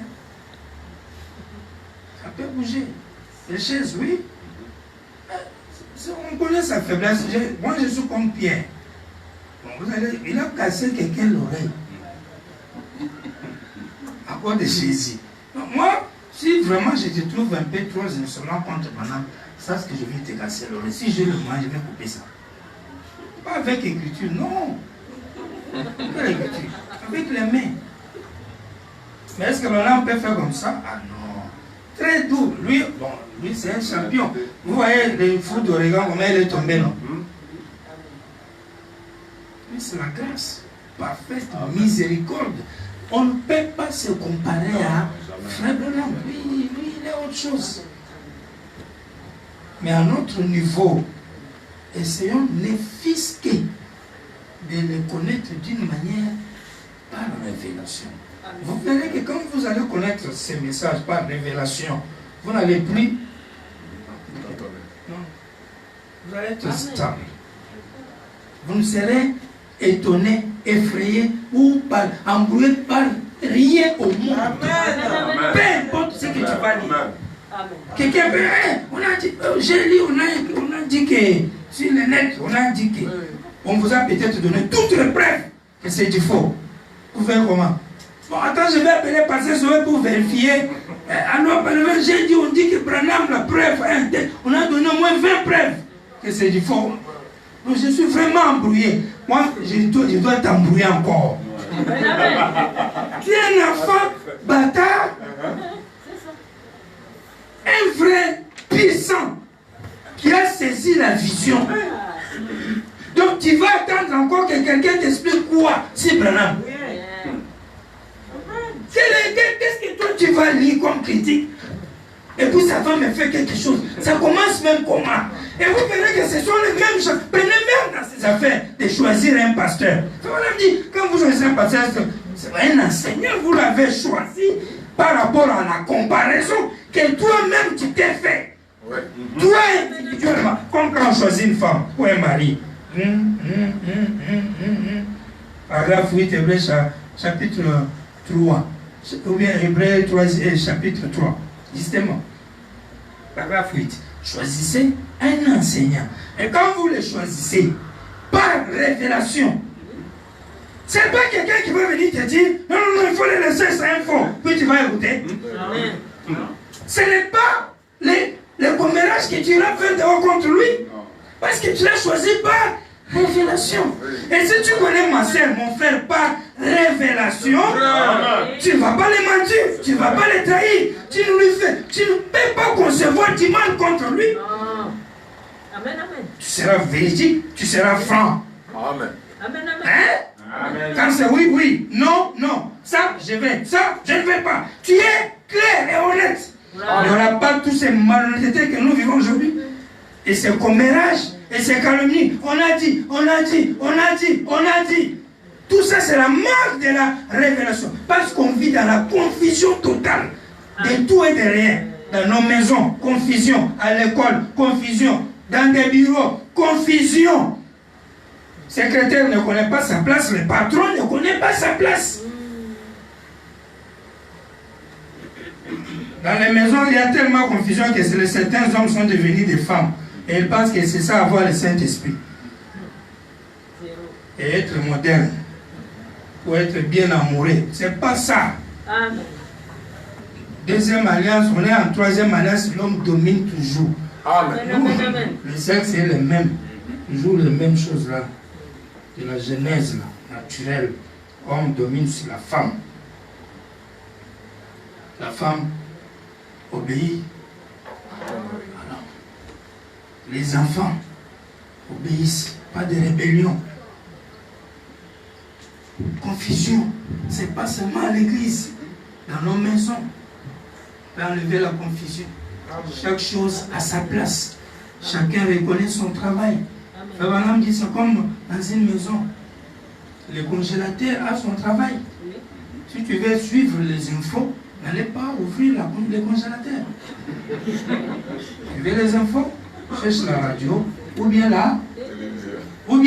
Ça peut bouger. Les chaises, oui. On connaît sa faiblesse. Moi, je suis comme Pierre. Bon, il a cassé quelqu'un l'oreille. À cause de Jésus. Donc, moi, si vraiment je te trouve un peu trop insolent contre Branham, ça c'est que je vais te casser l'oreille. Si j'ai le moyen, je vais couper ça. Pas avec écriture, non. Pas avec écriture. Avec les mains. Mais est-ce que Branham peut faire comme ça? Ah non. Très doux. Lui, bon, lui c'est un champion. Vous voyez les fous d'Oregon, comment il est tombé, non? Mais c'est la grâce parfaite, miséricorde. On ne peut pas se comparer à Frère Branham. Lui, il est autre chose. Mais à notre niveau, essayons n'effisquer de le connaître d'une manière par révélation. Vous verrez que quand vous allez connaître ces messages par révélation, vous n'allez plus... Non. Vous allez être stable. Vous ne serez étonné, effrayé ou embrouillé par rien au monde. Amen. Peu importe ce que tu vas lire. Quelqu'un peut on a dit, j'ai lu, on a dit que sur le net, on a dit que on vous a peut-être donné toutes les preuves que c'est du faux. Vous faites comment? Bon, attends, je vais appeler Pasteur Zoé pour vérifier. Alors, j'ai dit, on dit que Branham, la preuve, on a donné au moins 20 preuves que c'est du faux. Donc, je suis vraiment embrouillé. Moi, je dois t'embrouiller encore. Tu es un enfant bâtard, un vrai puissant qui a saisi la vision. Donc, tu vas attendre encore que quelqu'un t'explique quoi, si Branham. Qu'est-ce que toi tu vas lire comme critique? Et puis ça va me faire quelque chose. Ça commence même comment? Et vous verrez que ce sont les mêmes choses. Prenez même dans ces affaires de choisir un pasteur. On dit, quand vous choisissez un pasteur, c'est un enseignant, vous l'avez choisi par rapport à la comparaison que toi-même tu t'es fait. Ouais. Toi individuellement, comme quand on choisit une femme ou un mari. Paragraphe 8, Hébreux chapitre 3. Ou bien Hébreux chapitre 3. Justement. Paragraphe 8. Choisissez un enseignant. Et quand vous le choisissez, par révélation, c'est pas quelqu'un qui va venir te dire non, il faut le laisser, c'est un faux. Puis tu vas écouter. Ce n'est pas les commérages que tu vas faire dehors contre lui. Parce que tu l'as choisi par révélation. Et si tu connais ma soeur, mon frère, par révélation, tu ne vas pas les mentir, tu ne vas pas les trahir, tu ne peux pas concevoir du mal contre lui. Amen, amen. Tu seras véridique, tu seras franc. Amen. Amen, amen. Hein? Amen. Quand c'est oui, oui, non, non, ça, je vais, ça, je ne vais pas. Tu es clair et honnête. Il n'y aura pas tous ces malhonnêtetés que nous vivons aujourd'hui. Et ces commérages, et ces calomnies. On a dit, on a dit, on a dit, on a dit. Tout ça, c'est la marque de la révélation. Parce qu'on vit dans la confusion totale. De tout et de rien. Dans nos maisons, confusion. À l'école, confusion. Dans des bureaux, confusion. Le secrétaire ne connaît pas sa place, le patron ne connaît pas sa place. Dans les maisons, il y a tellement de confusion que certains hommes sont devenus des femmes. Et ils pensent que c'est ça avoir le Saint-Esprit. Et être moderne. Ou être bien amoureux. C'est pas ça. Amen. Deuxième alliance, on est en troisième alliance, l'homme domine toujours. Amen. Le sexe est le même. Toujours les mêmes choses là. De la genèse là, naturelle. L'homme domine sur la femme. La femme obéit. Alors, les enfants obéissent, pas de rébellion. Confusion, c'est pas seulement à l'église, dans nos maisons. On peut enlever la confusion. Chaque chose a sa place. Chacun reconnaît son travail. Frère dit c'est comme dans une maison. Le congélateur a son travail. Si tu veux suivre les infos, n'allez pas ouvrir le congélateur. Tu veux les infos? Cherche la radio, ou bien là, ou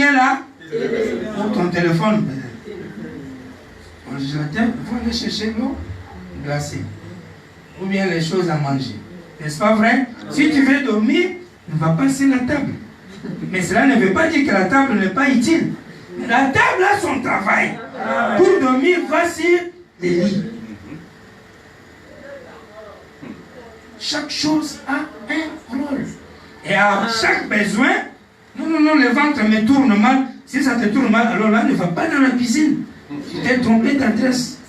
ton téléphone. Le congélateur, il faut aller chercher l'eau glacée, ou bien les choses à manger. N'est-ce pas vrai? Si tu veux dormir, ne va pas sur la table. Mais cela ne veut pas dire que la table n'est pas utile. La table a son travail. Pour dormir, va sur les lits. Chaque chose a un rôle. Et à chaque besoin, non, le ventre me tourne mal. Si ça te tourne mal, alors là, ne va pas dans la cuisine. Tu t'es trompé d'adresse.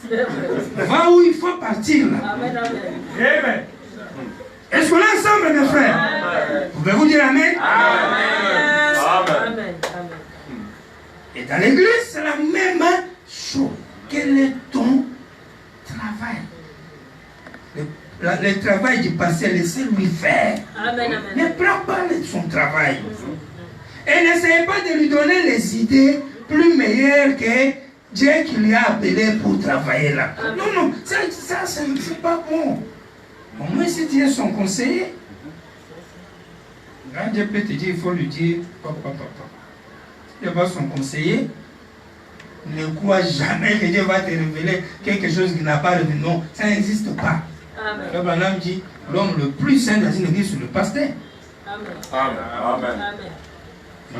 Va où il faut partir là. Amen. Est-ce qu'on est ensemble, mes frères? Pouvez-vous dire Amen? Amen. Et dans l'église, c'est la même chose. Quel est ton travail? Le travail du pasteur, laissez-lui faire. Ne prends pas son travail. Et n'essayez pas de lui donner les idées plus meilleures que Dieu qui lui a appelé pour travailler là. Non, ça ne fait pas bon. Au moins, si tu es son conseiller, quand Dieu peut te dire, il faut lui dire, papa. Il n'est pas son conseiller. Ne crois jamais que Dieu va te révéler quelque chose qui n'a pas révélé. Non, ça n'existe pas. Le Branham dit, l'homme le plus saint dans une église, c'est le pasteur. Amen.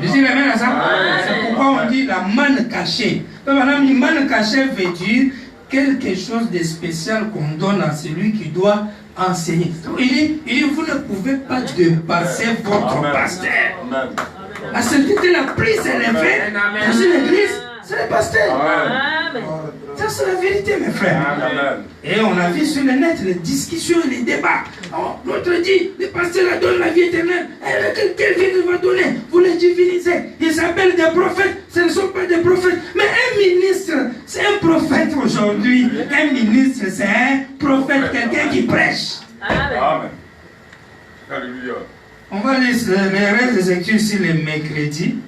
Je dis amen à ça. C'est pourquoi on dit la manne cachée. Le Branham dit, manne cachée veut dire quelque chose de spécial qu'on donne à celui qui doit enseigner. Il dit, vous ne pouvez pas dépasser votre pasteur. La sainteté la plus élevée dans une église, c'est le pasteur. Ça, c'est la vérité, mes frères. Et on a vu sur le net les discussions et les débats. L'autre dit, le pasteur la donne la vie éternelle. Quelle vie il va donner? Vous les divinisez. Ils s'appellent des prophètes. Ce ne sont pas des prophètes. Mais un ministre, c'est un prophète aujourd'hui. Un ministre, c'est un prophète, quelqu'un qui prêche. Amen. Alléluia. On va lire les restes des Écritures sur les mercredis.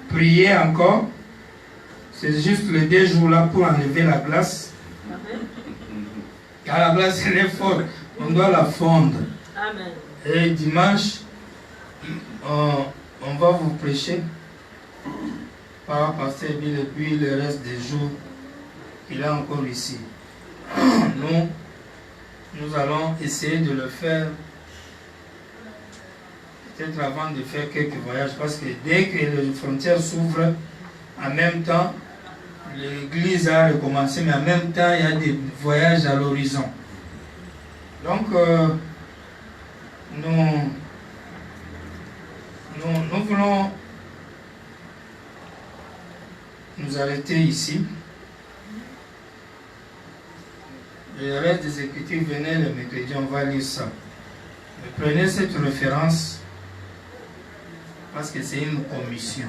Prier encore. C'est juste les 2 jours là pour enlever la glace. Car la glace elle est forte. On doit la fondre. Et dimanche, on va vous prêcher par Pasteur Bill et puis le reste des jours qu'il a encore ici. Nous allons essayer de le faire peut-être avant de faire quelques voyages, parce que dès que les frontières s'ouvrent, en même temps, l'église a recommencé, mais en même temps, il y a des voyages à l'horizon. Donc, nous voulons nous arrêter ici. Le reste des Écritures, venez le mercredi, on va lire ça. Mais prenez cette référence parce que c'est une commission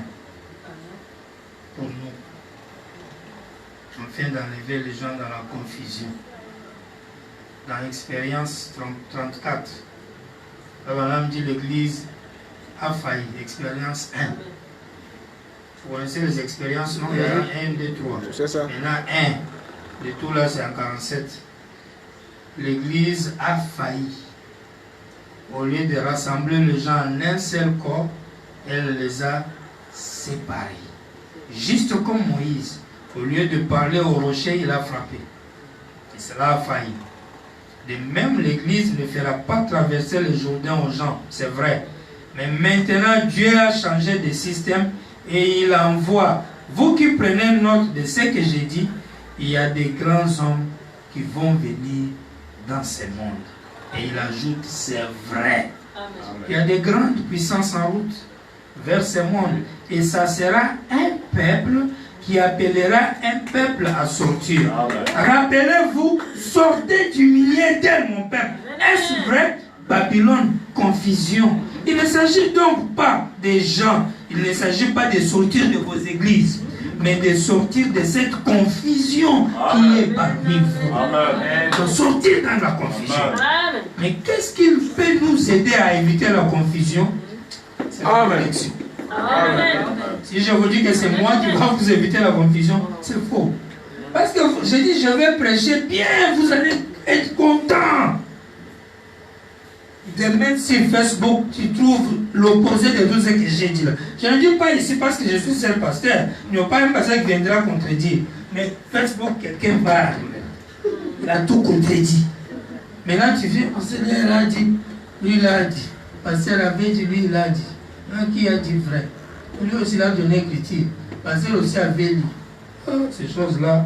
pour nous, afin d'enlever les gens dans la confusion. Dans l'expérience 34, Abraham dit l'église a failli. Expérience 1. Vous connaissez les expériences, non? Il y a 1, 2, 3. C'est ça. Il y en a 1. Le tout là, c'est en 47. L'église a failli. Au lieu de rassembler les gens en un seul corps, elle les a séparés. Juste comme Moïse, au lieu de parler au rocher, il a frappé. Et cela a failli. De même, l'église ne fera pas traverser le Jourdain aux gens, c'est vrai. Mais maintenant, Dieu a changé de système et il envoie. Vous qui prenez note de ce que j'ai dit, il y a des grands hommes qui vont venir dans ce monde. Et il ajoute, c'est vrai. Amen. Il y a des grandes puissances en route vers ce monde. Et ça sera un peuple qui appellera un peuple à sortir. Rappelez-vous, sortez du milieu tel mon peuple. est-ce vrai? Babylone, confusion. Il ne s'agit donc pas des gens, il ne s'agit pas de sortir de vos églises, mais de sortir de cette confusion qui est parmi vous. De sortir dans la confusion. Amen. Mais qu'est-ce qui peut nous aider à éviter la confusion? C'est la connexion. Amen. Si je vous dis que c'est moi qui va vous éviter la confusion, c'est faux. Parce que je dis, je vais prêcher bien, vous allez être content. De mettre sur Facebook, tu trouves l'opposé de tout ce que j'ai dit là. Je ne dis pas ici parce que je suis seul pasteur. Il n'y a pas un pasteur qui viendra contredire. Mais Facebook, quelqu'un va arriver. Il a tout contredit. Maintenant, tu viens, pasteur a dit, lui il a dit. Pasteur avait dit, lui il a dit. Qui a dit vrai? Lui aussi il a donné critique. Pasteur aussi avait dit. Oh, ces choses-là,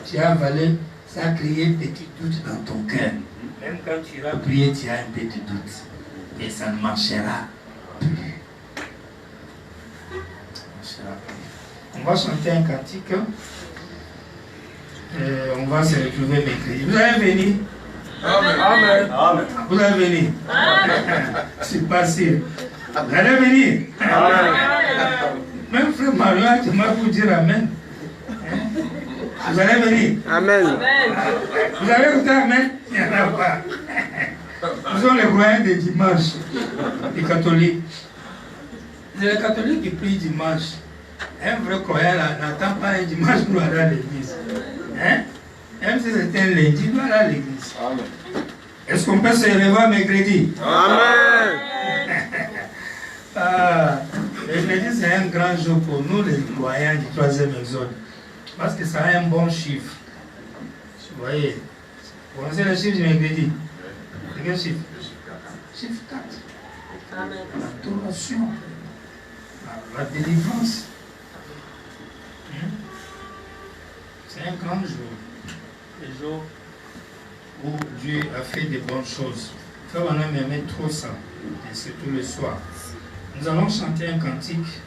tu as avalé. Ça a créé un petit doute dans ton cœur. Même quand tu iras prier, tu as un petit doute. Et ça ne marchera plus. On va chanter un cantique. On va se retrouver mercredi. Vous allez venir? Amen. Amen. Vous allez venir? Je suis pas sûr. Vous allez venir? Même frère Mario, tu m'as pour dire Amen. Vous allez venir? Amen. Vous avez écouté Amen? Il n'y en a pas. Nous sommes les croyants de dimanche, les catholiques. C'est les catholiques qui prient dimanche. Un vrai croyant n'attend pas un dimanche pour aller à l'église. Hein? Même si c'était un lundi, il doit aller à l'église. Est-ce qu'on peut se lever mercredi? Amen. Mercredi, c'est un grand jour pour nous, les croyants du 3e exode. Parce que ça a un bon chiffre. Vous voyez? Vous connaissez le chiffre du mercredi? C'est quel chiffre? Chiffre 4. Amen. L'adoration. La délivrance. C'est un grand jour. Le jour où Dieu a fait de bonnes choses. Frère, on aimait trop ça. Et c'est tout le soir. Nous allons chanter un cantique.